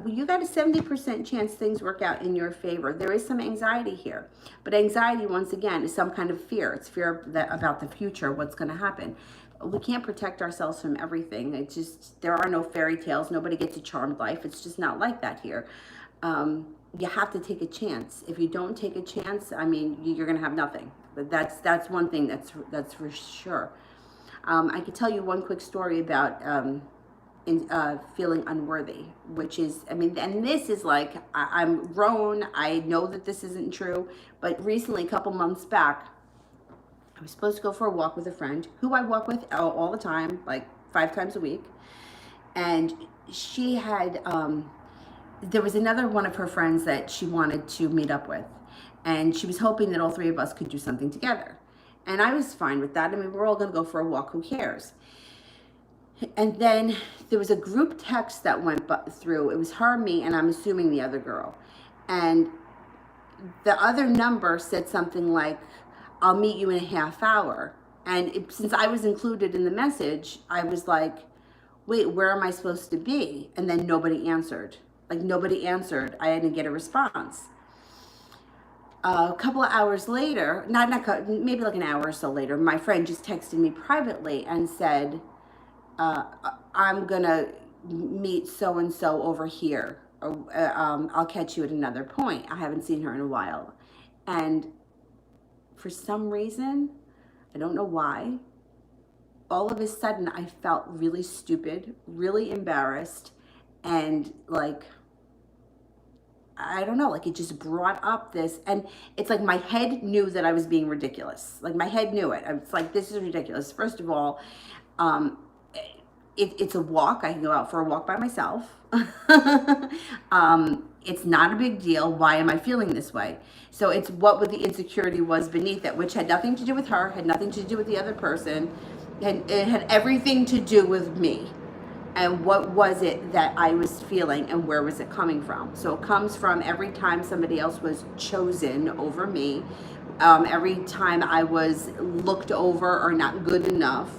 You got a 70% chance things work out in your favor. There is some anxiety here, but anxiety, once again, is some kind of fear. It's fear about the future, what's going to happen. We can't protect ourselves from everything. It's just, there are no fairy tales. Nobody gets a charmed life. It's just not like that here. You have to take a chance. If you don't take a chance, you're going to have nothing. But that's one thing that's for sure. I could tell you one quick story about feeling unworthy, which is, and this is like, I'm grown. I know that this isn't true, but recently, a couple months back, I was supposed to go for a walk with a friend who I walk with all the time, like 5 times a week. And she had, there was another one of her friends that she wanted to meet up with. And she was hoping that all 3 of us could do something together. And I was fine with that. We're all going to go for a walk. Who cares? And then there was a group text that went through. It was her, me, and I'm assuming the other girl. And the other number said something like, I'll meet you in a half hour. And since I was included in the message, I was like, wait, where am I supposed to be? And then nobody answered. Like, nobody answered. I didn't get a response. A couple of hours later, maybe like an hour or so later, my friend just texted me privately and said, I'm gonna meet so-and-so over here. I'll catch you at another point. I haven't seen her in a while. And for some reason, I don't know why, all of a sudden I felt really stupid, really embarrassed, and like, I don't know, like it just brought up this, and it's like my head knew that I was being ridiculous. Like my head knew it. It's like, this is ridiculous. First of all, it's a walk. I can go out for a walk by myself. It's not a big deal. Why am I feeling this way? So it's what the insecurity was beneath it, which had nothing to do with her, had nothing to do with the other person, and it had everything to do with me. And what was it that I was feeling, and where was it coming from? So it comes from every time somebody else was chosen over me, every time I was looked over or not good enough,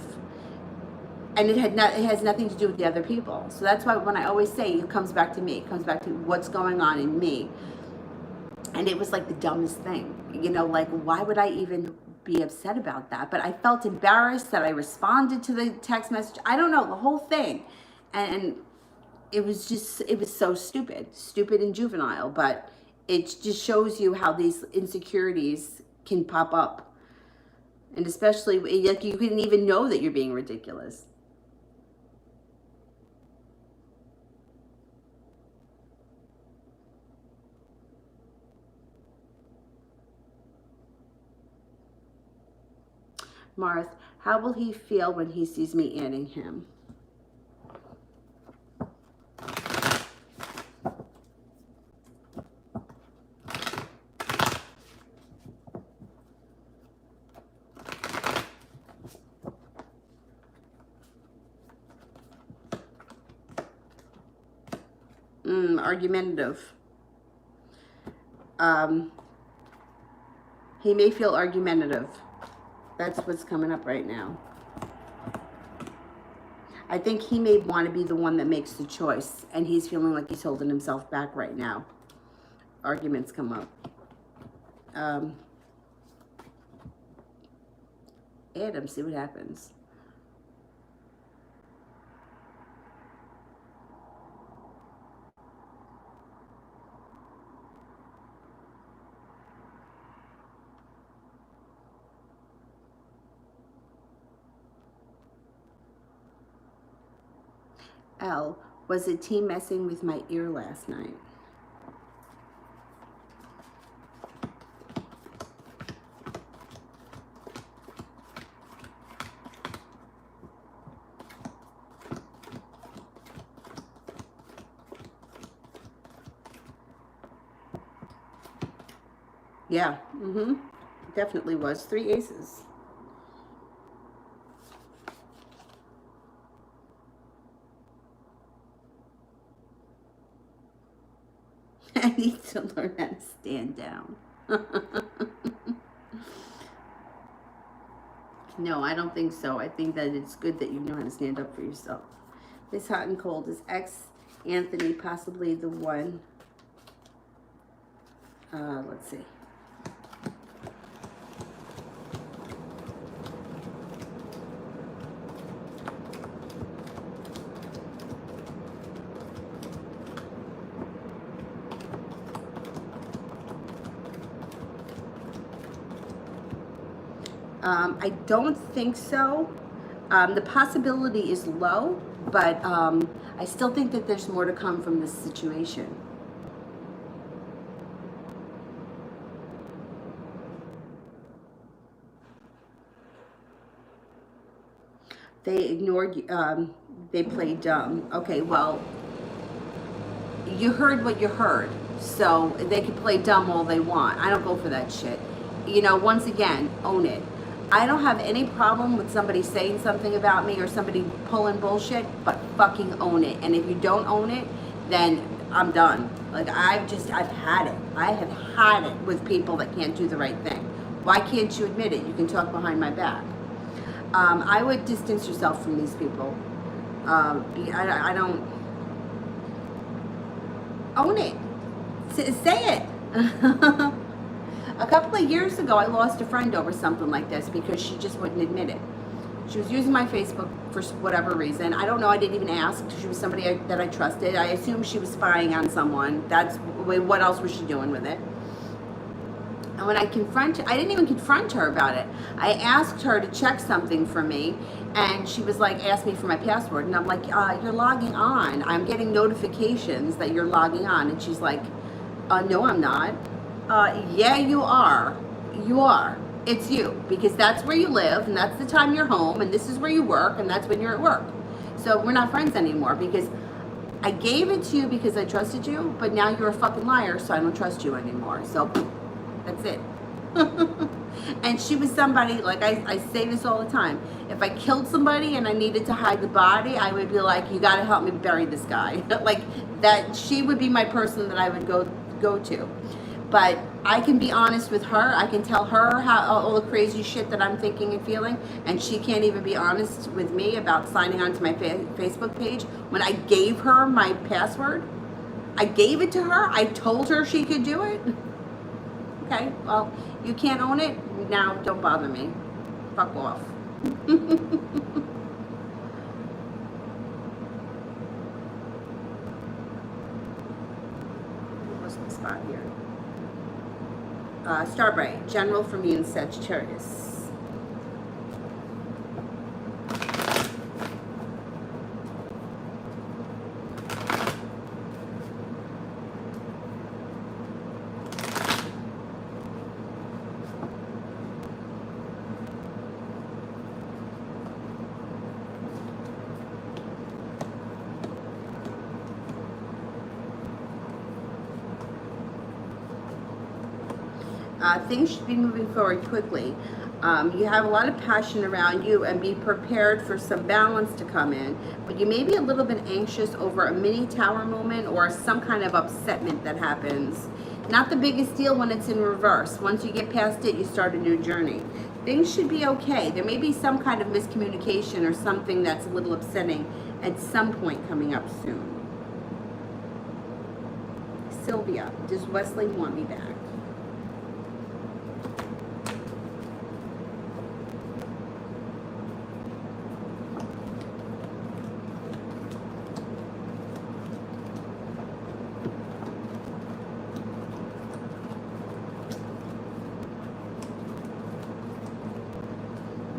and it has nothing to do with the other people. So that's why when I always say it comes back to me, it comes back to what's going on in me. And it was like the dumbest thing, like why would I even be upset about that? But I felt embarrassed that I responded to the text message. I don't know, the whole thing. And it was so stupid and juvenile, but it just shows you how these insecurities can pop up. And especially, like, you couldn't even know that you're being ridiculous. Marth, how will he feel when he sees me adding him? Argumentative. He may feel argumentative. That's what's coming up right now. I think he may want to be the one that makes the choice, and he's feeling like he's holding himself back right now. Arguments come up. Adam, see what happens. L, was it T messing with my ear last night? Yeah, definitely was. 3 aces. I need to learn how to stand down. No, I don't think so. I think that it's good that you know how to stand up for yourself. This hot and cold is ex Anthony, possibly the one. Let's see. I don't think so. The possibility is low, but I still think that there's more to come from this situation. They ignored you. They played dumb. Okay, well, you heard what you heard. So they can play dumb all they want. I don't go for that shit. Once again, own it. I don't have any problem with somebody saying something about me or somebody pulling bullshit, but fucking own it. And if you don't own it, then I'm done. Like, I've had it. I have had it with people that can't do the right thing. Why can't you admit it? You can talk behind my back. I would distance yourself from these people. I don't own it. Say it. A couple of years ago, I lost a friend over something like this because she just wouldn't admit it. She was using my Facebook for whatever reason. I don't know. I didn't even ask. She was somebody that I trusted. I assumed she was spying on someone. What else was she doing with it? And when I didn't even confront her about it. I asked her to check something for me, and she was like, ask me for my password. And I'm like, you're logging on. I'm getting notifications that you're logging on. And she's like, no, I'm not. Yeah, you are. You are. It's you. Because that's where you live, and that's the time you're home, and this is where you work, and that's when you're at work. So we're not friends anymore because I gave it to you because I trusted you, but now you're a fucking liar, so I don't trust you anymore. So that's it. And she was somebody, like I say this all the time. If I killed somebody and I needed to hide the body, I would be like, you got to help me bury this guy. Like that, she would be my person that I would go to. But I can be honest with her. I can tell her how all the crazy shit that I'm thinking and feeling, and she can't even be honest with me about signing on to my Facebook page when I gave her my password. I gave it to her. I told her she could do it. Okay, well, you can't own it. Now, don't bother me. Fuck off. What's my spot here? Starbright, General from Moon Sagittarius. Things should be moving forward quickly. You have a lot of passion around you, and be prepared for some balance to come in, but you may be a little bit anxious over a mini tower moment or some kind of upsetment that happens. Not the biggest deal when it's in reverse. Once you get past it, you start a new journey. Things should be okay. There may be some kind of miscommunication or something that's a little upsetting at some point coming up soon. Sylvia, does Wesley want me back?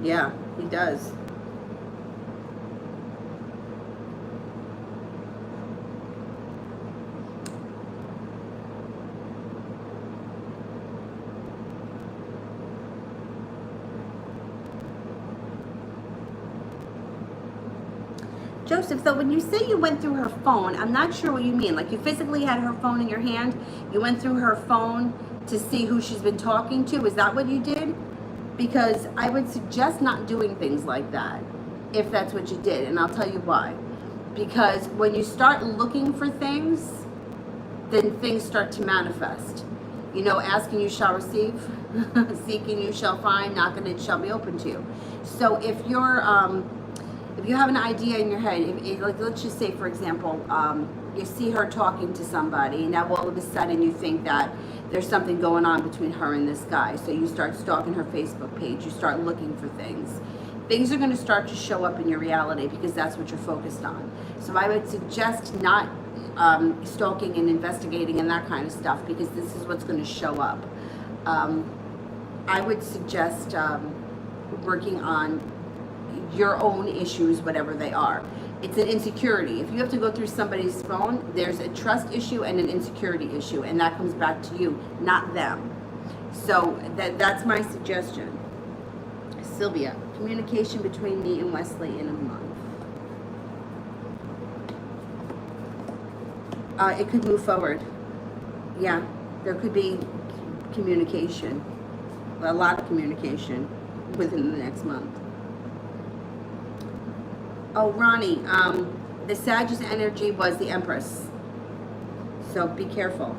Yeah, he does. Joseph, so when you say you went through her phone, I'm not sure what you mean. Like, you physically had her phone in your hand, you went through her phone to see who she's been talking to. Is that what you did? Because I would suggest not doing things like that if that's what you did, and I'll tell you why. Because when you start looking for things, then things start to manifest. You know, asking you shall receive, seeking you shall find, knocking it shall be open to you. So if you have an idea in your head, like, let's just say, for example, you see her talking to somebody, and now all of a sudden you think that there's something going on between her and this guy. So you start stalking her Facebook page, you start looking for things. Things are going to start to show up in your reality because that's what you're focused on. So I would suggest not stalking and investigating and that kind of stuff, because this is what's going to show up. I would suggest working on your own issues, whatever they are. It's an insecurity. If you have to go through somebody's phone, there's a trust issue and an insecurity issue, and that comes back to you, not them. So that's my suggestion. Sylvia, communication between me and Wesley in a month. It could move forward. Yeah, there could be communication, a lot of communication within the next month. Oh, Ronnie, the Sagittarius energy was the Empress. So be careful.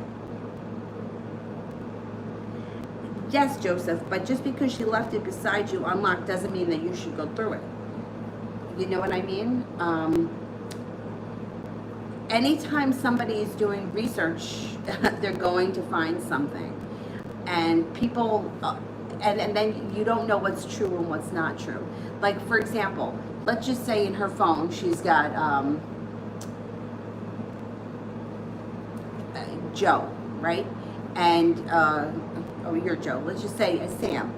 Yes, Joseph, but just because she left it beside you unlocked doesn't mean that you should go through it. You know what I mean? Anytime somebody is doing research, they're going to find something. And people, and then you don't know what's true and what's not true. Like, for example, let's just say in her phone she's got Joe, right? And oh, you're Joe. Let's just say Sam,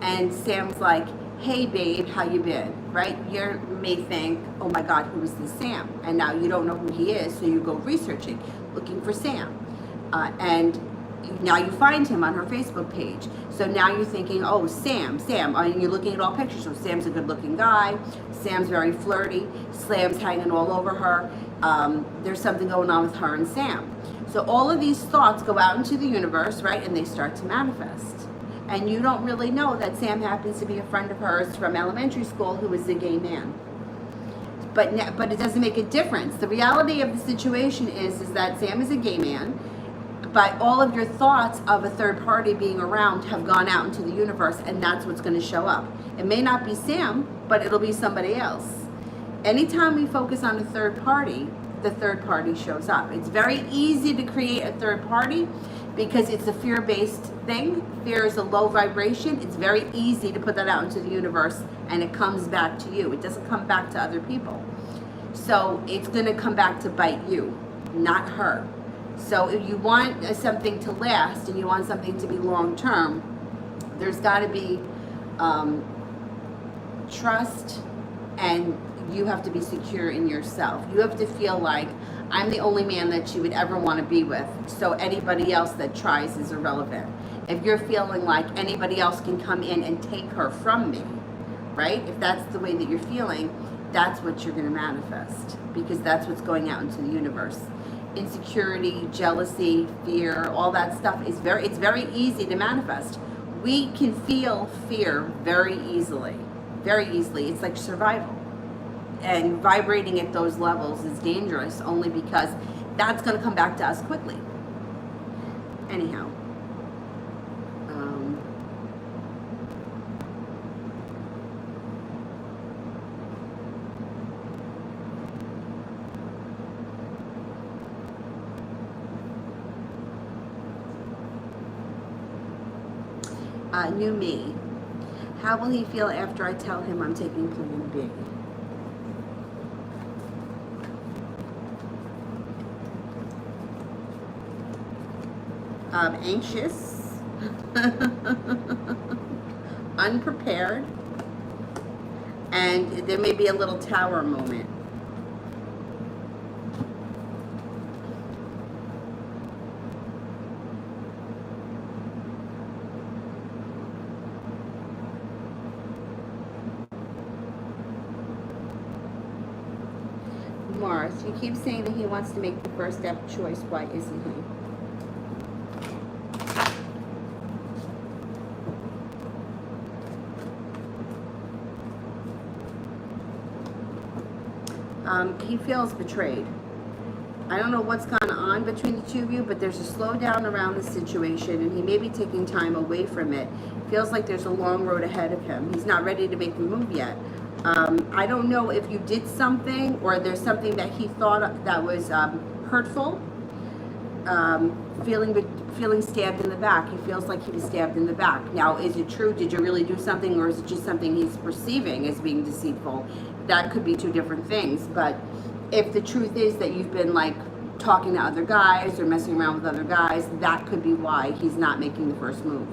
and Sam's like, "Hey, babe, how you been?" Right? You may think, "Oh my God, who is this Sam?" And now you don't know who he is, so you go researching, looking for Sam, and now you find him on her Facebook page. So now you're thinking, oh, Sam, and you're looking at all pictures. So Sam's a good-looking guy. Sam's very flirty. Sam's hanging all over her. There's something going on with her and Sam. So all of these thoughts go out into the universe, right? And they start to manifest. And you don't really know that Sam happens to be a friend of hers from elementary school who is a gay man. But it doesn't make a difference. The reality of the situation is that Sam is a gay man. But all of your thoughts of a third party being around have gone out into the universe, and that's what's going to show up. It may not be Sam, but it'll be somebody else. Anytime we focus on a third party, the third party shows up. It's very easy to create a third party because it's a fear-based thing. Fear is a low vibration. It's very easy to put that out into the universe, and it comes back to you. It doesn't come back to other people. So it's going to come back to bite you, not her. So if you want something to last and you want something to be long-term, there's got to be trust, and you have to be secure in yourself. You have to feel like, I'm the only man that she would ever want to be with, so anybody else that tries is irrelevant. If you're feeling like anybody else can come in and take her from me, right? If that's the way that you're feeling, that's what you're going to manifest, because that's what's going out into the universe. Insecurity, jealousy, fear, all that stuff is it's very easy to manifest. We can feel fear very easily. Very easily. It's like survival. And vibrating at those levels is dangerous only because that's going to come back to us quickly. Anyhow. New me. How will he feel after I tell him I'm taking plan B? Anxious, unprepared, and there may be a little tower moment. Mars, you keep saying that he wants to make the first step choice. Why isn't he? He feels betrayed. I don't know what's gone on between the two of you, but there's a slowdown around the situation, and he may be taking time away from it. Feels like there's a long road ahead of him. He's not ready to make the move yet. I don't know if you did something, or there's something that he thought that was hurtful. Feeling stabbed in the back. He feels like he was stabbed in the back. Now, is it true? Did you really do something, or is it just something he's perceiving as being deceitful? That could be two different things. But if the truth is that you've been like talking to other guys or messing around with other guys, that could be why he's not making the first move,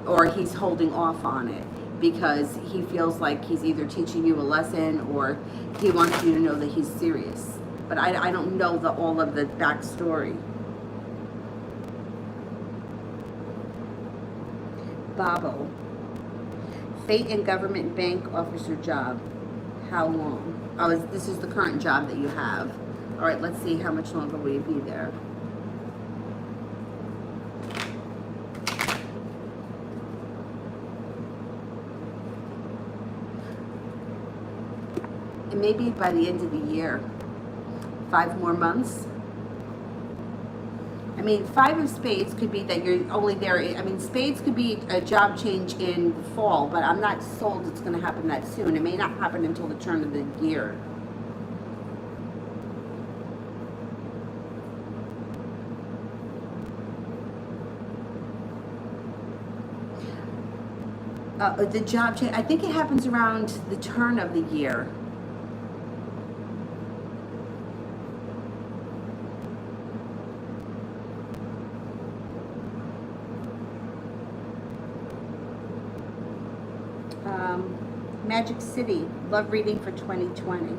or he's holding off on it because he feels like he's either teaching you a lesson or he wants you to know that he's serious. But I don't know all of the backstory. Babo. Fate and government bank officer job. How long? Oh, this is the current job that you have. All right, let's see how much longer will you be there. And maybe by the end of the year. 5 more months. I mean, 5 of spades could be that you're only there. I mean, spades could be a job change in the fall, but I'm not sold it's going to happen that soon. It may not happen until the turn of the year. The job change, I think it happens around the turn of the year. Magic City, love reading for 2020.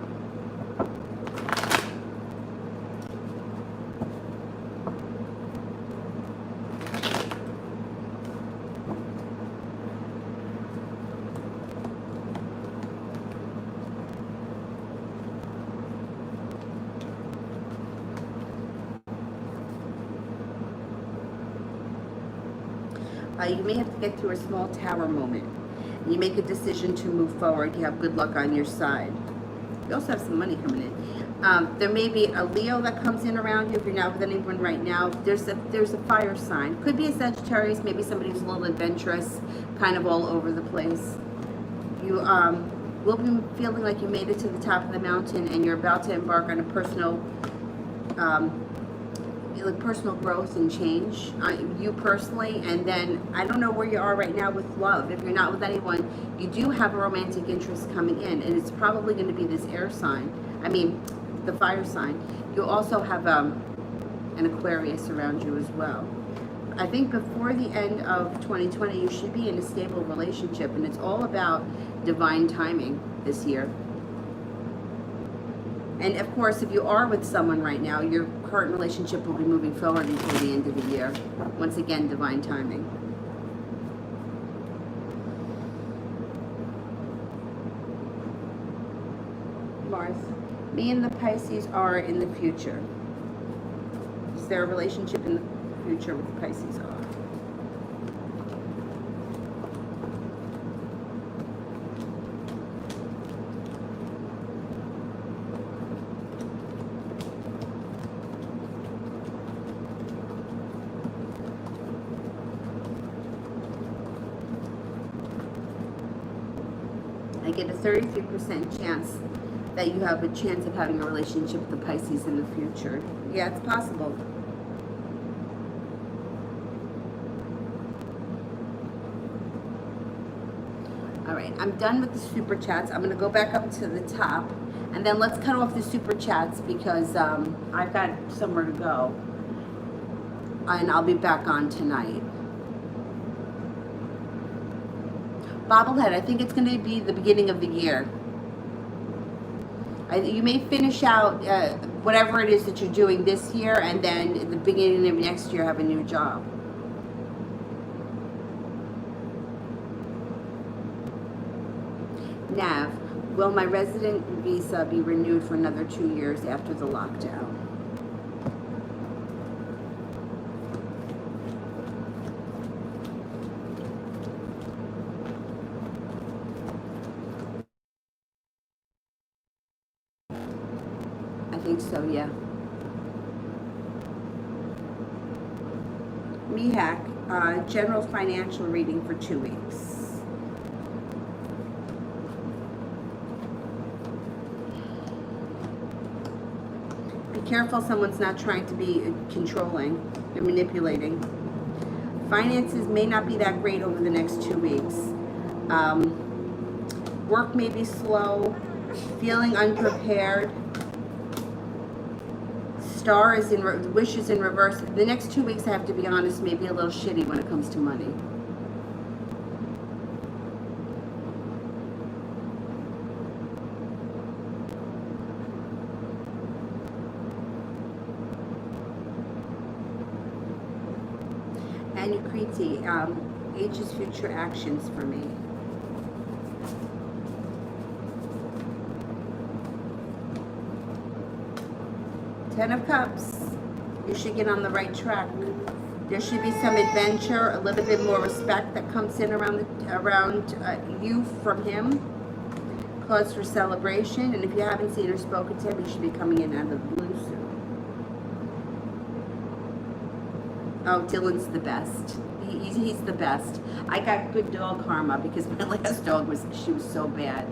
You may have to get through a small tower moment. You make a decision to move forward. You have good luck on your side. You also have some money coming in. There may be a Leo that comes in around you if you're not with anyone right now. There's a fire sign. Could be a Sagittarius, maybe somebody who's a little adventurous, kind of all over the place. You will be feeling like you made it to the top of the mountain and you're about to embark on a personal personal growth and change, you personally. And then I don't know where you are right now with love. If you're not with anyone, you do have a romantic interest coming in, and it's probably going to be this air sign. I mean, the fire sign. You also have an Aquarius around you as well. I think before the end of 2020, you should be in a stable relationship, and it's all about divine timing this year. And of course, if you are with someone right now, your current relationship will be moving forward until the end of the year. Once again, divine timing. Mars. Me and the Pisces are in the future. Is there a relationship in the future with the Pisces are? I get a 33% chance that you have a chance of having a relationship with the Pisces in the future. Yeah, it's possible. All right, I'm done with the super chats. I'm going to go back up to the top, and then let's cut off the super chats because I've got somewhere to go, and I'll be back on tonight. Bobblehead, I think it's going to be the beginning of the year. You may finish out whatever it is that you're doing this year, and then at the beginning of next year have a new job. Nav, will my resident visa be renewed for another 2 years after the lockdown? I think so, yeah. Mihak, general financial reading for 2 weeks. Be careful someone's not trying to be controlling or manipulating. Finances may not be that great over the next 2 weeks. Work may be slow, feeling unprepared. Star is in wish is in reverse. The next 2 weeks, I have to be honest, may be a little shitty when it comes to money. And Ukriti, ages future actions for me. Ten of Cups, you should get on the right track. There should be some adventure, a little bit more respect that comes in around you from him. Cause for celebration, and if you haven't seen or spoken to him, he should be coming in out of the blue soon. Oh, Dylan's the best. He's the best. I got good dog karma because my last dog was so bad.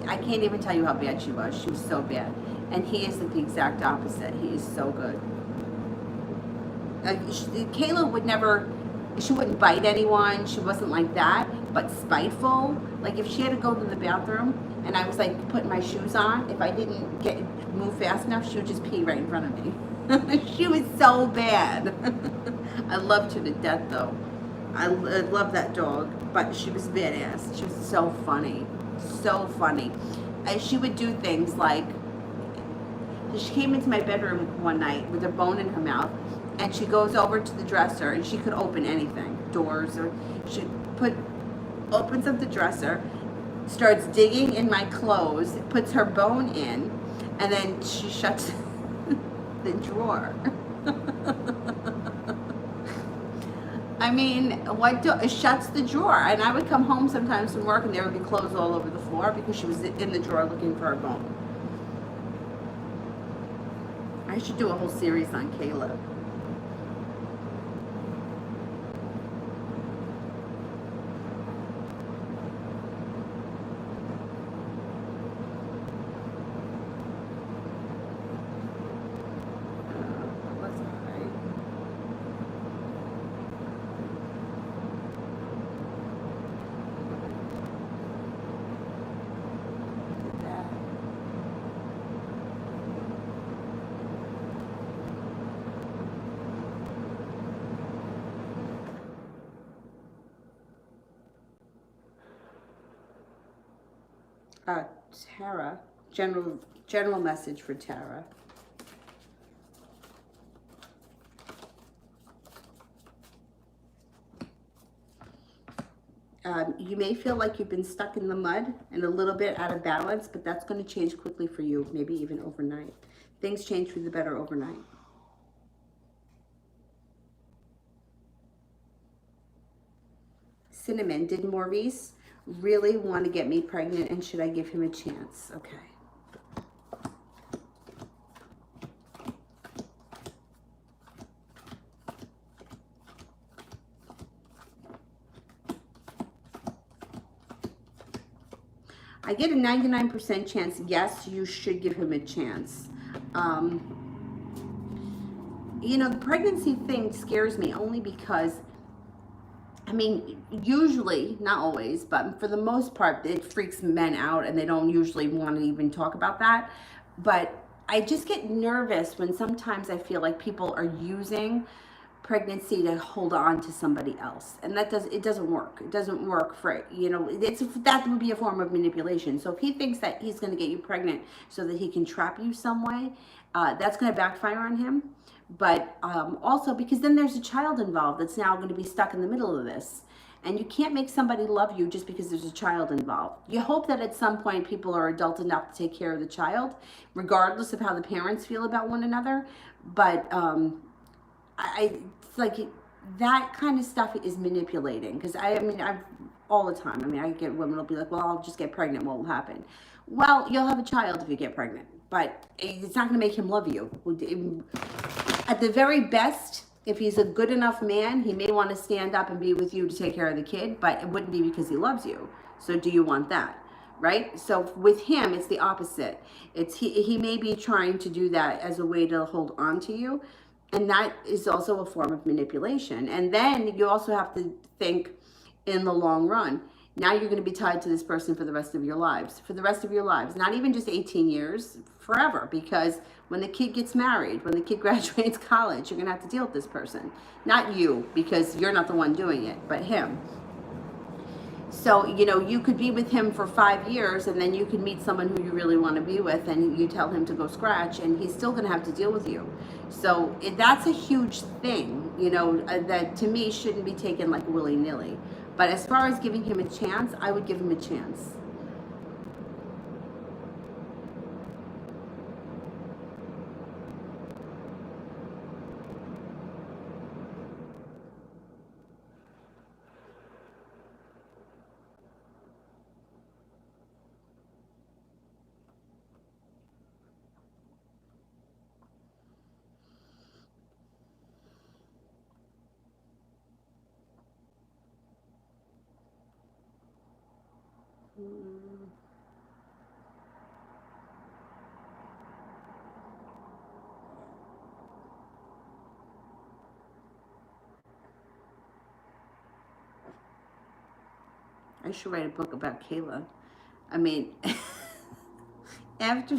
I can't even tell you how bad she was. She was so bad. And he is the exact opposite. He is so good. Kayla would never, she wouldn't bite anyone. She wasn't like that, but spiteful. Like if she had to go to the bathroom and I was like putting my shoes on, if I didn't move fast enough, she would just pee right in front of me. She was so bad. I loved her to death though. I love that dog, but she was badass. She was so funny. So funny. And she would do things like, she came into my bedroom one night with a bone in her mouth, and she goes over to the dresser, and she could open anything, doors, or she opens up the dresser, starts digging in my clothes, puts her bone in, and then she shuts the drawer. I mean, shuts the drawer, and I would come home sometimes from work, and there would be clothes all over the floor because she was in the drawer looking for her bone. I should do a whole series on Kayla. Let's hide. That. Tara, general message for Tara. You may feel like you've been stuck in the mud and a little bit out of balance, but that's going to change quickly for you, maybe even overnight. Things change for the better overnight. Cinnamon, did Maurice really want to get me pregnant, and should I give him a chance? Okay. I get a 99% chance, yes, you should give him a chance. You know, the pregnancy thing scares me only because, I mean, usually, not always, but for the most part, it freaks men out and they don't usually want to even talk about that. But I just get nervous when sometimes I feel like people are using pregnancy to hold on to somebody else, and it doesn't work. It doesn't work for, you know, that would be a form of manipulation. So if he thinks that he's going to get you pregnant so that he can trap you some way, that's going to backfire on him. But also because then there's a child involved that's now going to be stuck in the middle of this. And you can't make somebody love you just because there's a child involved. You hope that at some point people are adult enough to take care of the child, regardless of how the parents feel about one another. But it's like that kind of stuff is manipulating. Because I mean, I've all the time. I mean, I get women will be like, well, I'll just get pregnant. What will happen? Well, you'll have a child if you get pregnant, but it's not going to make him love you. At the very best, if he's a good enough man, he may want to stand up and be with you to take care of the kid, but it wouldn't be because he loves you. So do you want that? Right? So with him, it's the opposite. It's he may be trying to do that as a way to hold on to you. And that is also a form of manipulation. And then you also have to think in the long run. Now you're going to be tied to this person for the rest of your lives. For the rest of your lives. Not even just 18 years, forever. Because when the kid gets married, when the kid graduates college, you're going to have to deal with this person. Not you, because you're not the one doing it, but him. So, you know, you could be with him for 5 years and then you could meet someone who you really want to be with and you tell him to go scratch and he's still going to have to deal with you. So that's a huge thing, you know, that to me shouldn't be taken like willy-nilly. But as far as giving him a chance, I would give him a chance. I should write a book about Kayla. I mean, after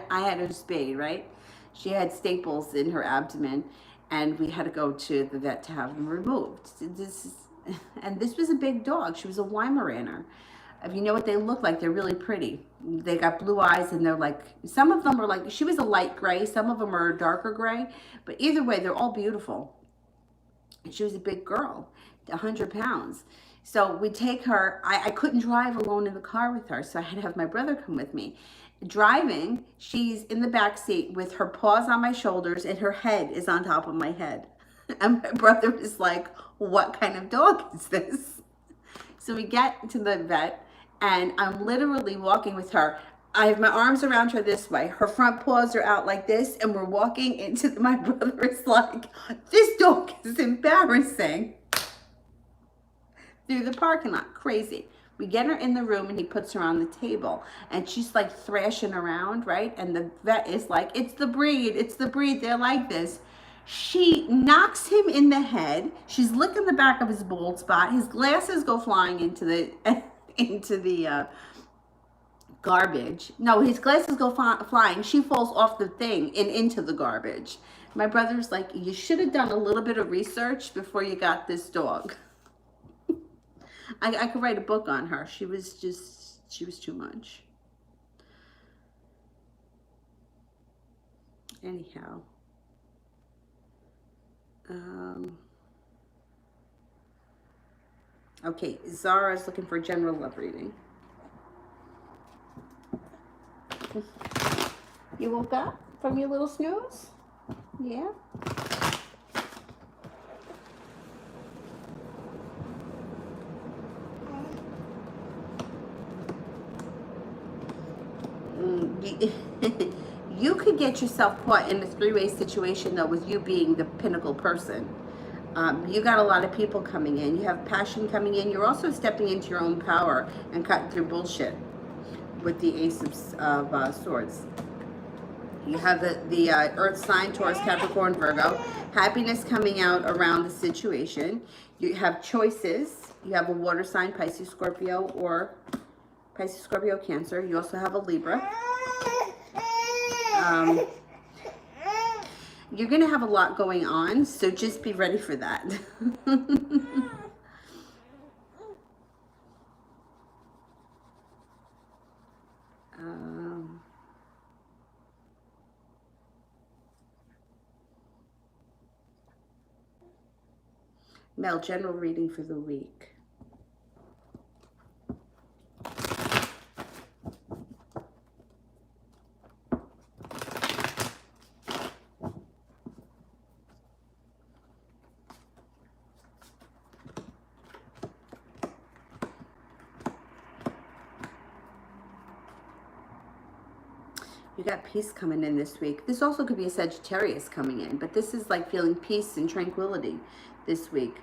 I had her spayed, right? She had staples in her abdomen, and we had to go to the vet to have them removed. And this was a big dog. She was a Weimaraner. If you know what they look like, they're really pretty. They got blue eyes, and they're like, some of them are like, she was a light gray, some of them are a darker gray, but either way, they're all beautiful. And she was a big girl, 100 pounds. So we take her, I couldn't drive alone in the car with her, so I had to have my brother come with me. Driving, she's in the back seat with her paws on my shoulders and her head is on top of my head. And my brother is like, what kind of dog is this? So we get to the vet and I'm literally walking with her. I have my arms around her this way. Her front paws are out like this, and we're walking into my brother is like, this dog is embarrassing. Through the parking lot, crazy. We get her in the room and he puts her on the table and she's like thrashing around, right? And the vet is like, it's the breed, they're like this. She knocks him in the head. She's licking the back of his bald spot. His glasses go flying into the into the garbage. No, his glasses go flying. She falls off the thing and into the garbage. My brother's like, you should have done a little bit of research before you got this dog. I could write a book on her. She was too much. Anyhow. Okay, Zara's looking for a general love reading. You woke up from your little snooze? Yeah? You could get yourself caught in a three-way situation though, with you being the pinnacle person. You got a lot of people coming in. You have passion coming in. You're also stepping into your own power and cutting through bullshit with the Ace of Swords. You have the Earth sign, Taurus, Capricorn, Virgo. Happiness coming out around the situation. You have choices. You have a water sign, Pisces, Scorpio, or Pisces, Scorpio, Cancer. You also have a Libra. You're going to have a lot going on, so just be ready for that. Mel, general reading for the week. You got peace coming in this week. This also could be a Sagittarius coming in, but this is like feeling peace and tranquility this week.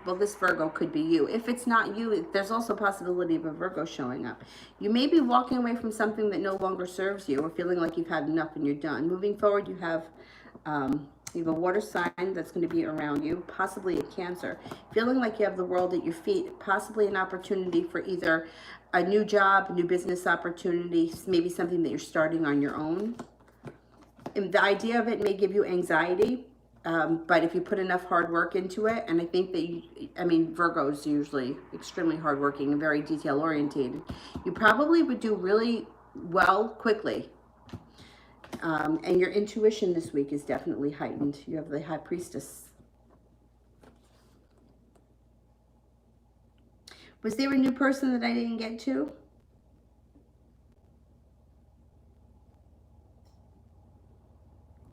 Well, this Virgo could be you. If it's not you, there's also a possibility of a Virgo showing up. You may be walking away from something that no longer serves you, or feeling like you've had enough and you're done. Moving forward, you have a water sign that's going to be around you, possibly a Cancer. Feeling like you have the world at your feet, possibly an opportunity for either a new job, new business opportunities, maybe something that you're starting on your own. And the idea of it may give you anxiety, but if you put enough hard work into it, and I think that Virgo is usually extremely hardworking and very detail oriented, you probably would do really well quickly. And your intuition this week is definitely heightened. You have the High Priestess. Was there a new person that I didn't get to?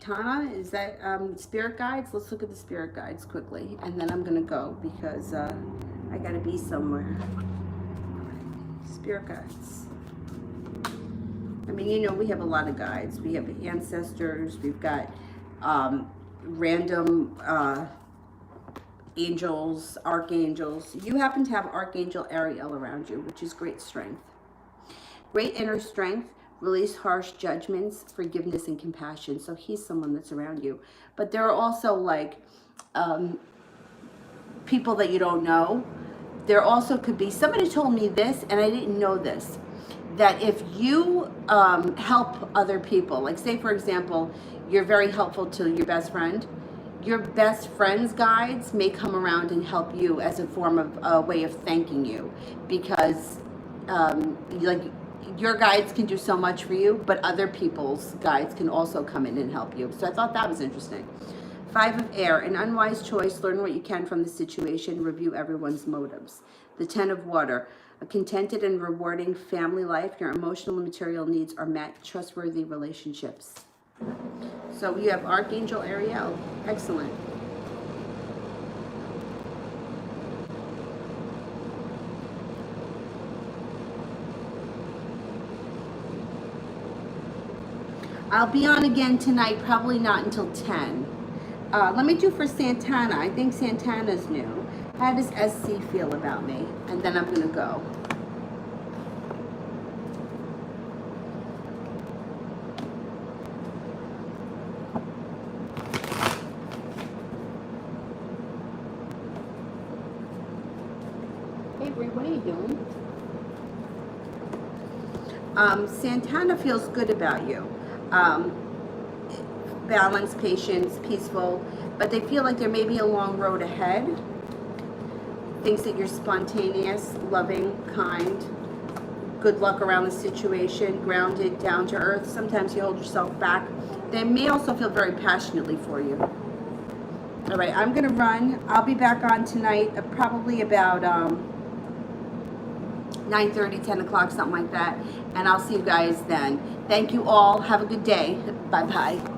Tana, is that spirit guides? Let's look at the spirit guides quickly, and then I'm going to go because I got to be somewhere. Spirit guides. I mean, you know, we have a lot of guides. We have ancestors. We've got random angels, archangels. You happen to have Archangel Ariel around you, which is great strength. Great inner strength. Release harsh judgments, forgiveness, and compassion. So he's someone that's around you. But there are also like people that you don't know. There also could be, somebody told me this and I didn't know this, that if you help other people, like say for example, you're very helpful to your best friend, your best friend's guides may come around and help you as a form of a way of thanking you, because like your guides can do so much for you, but other people's guides can also come in and help you. So I thought that was interesting. 5 of Air, an unwise choice. Learn what you can from the situation. Review everyone's motives. The 10 of Water, a contented and rewarding family life. Your emotional and material needs are met. Trustworthy relationships. So you have Archangel Ariel. Excellent. I'll be on again tonight, probably not until 10. Let me do for Santana. I think Santana's new. How does SC feel about me? And then I'm going to go. Hey, Brie, what are you doing? Santana feels good about you. Balanced, patience, peaceful, but they feel like there may be a long road ahead. Thinks that you're spontaneous, loving, kind, good luck around the situation, grounded, down to earth. Sometimes you hold yourself back. They may also feel very passionately for you. All right, I'm going to run. I'll be back on tonight, probably about 9:30, 10 o'clock, something like that. And I'll see you guys then. Thank you all. Have a good day. Bye-bye.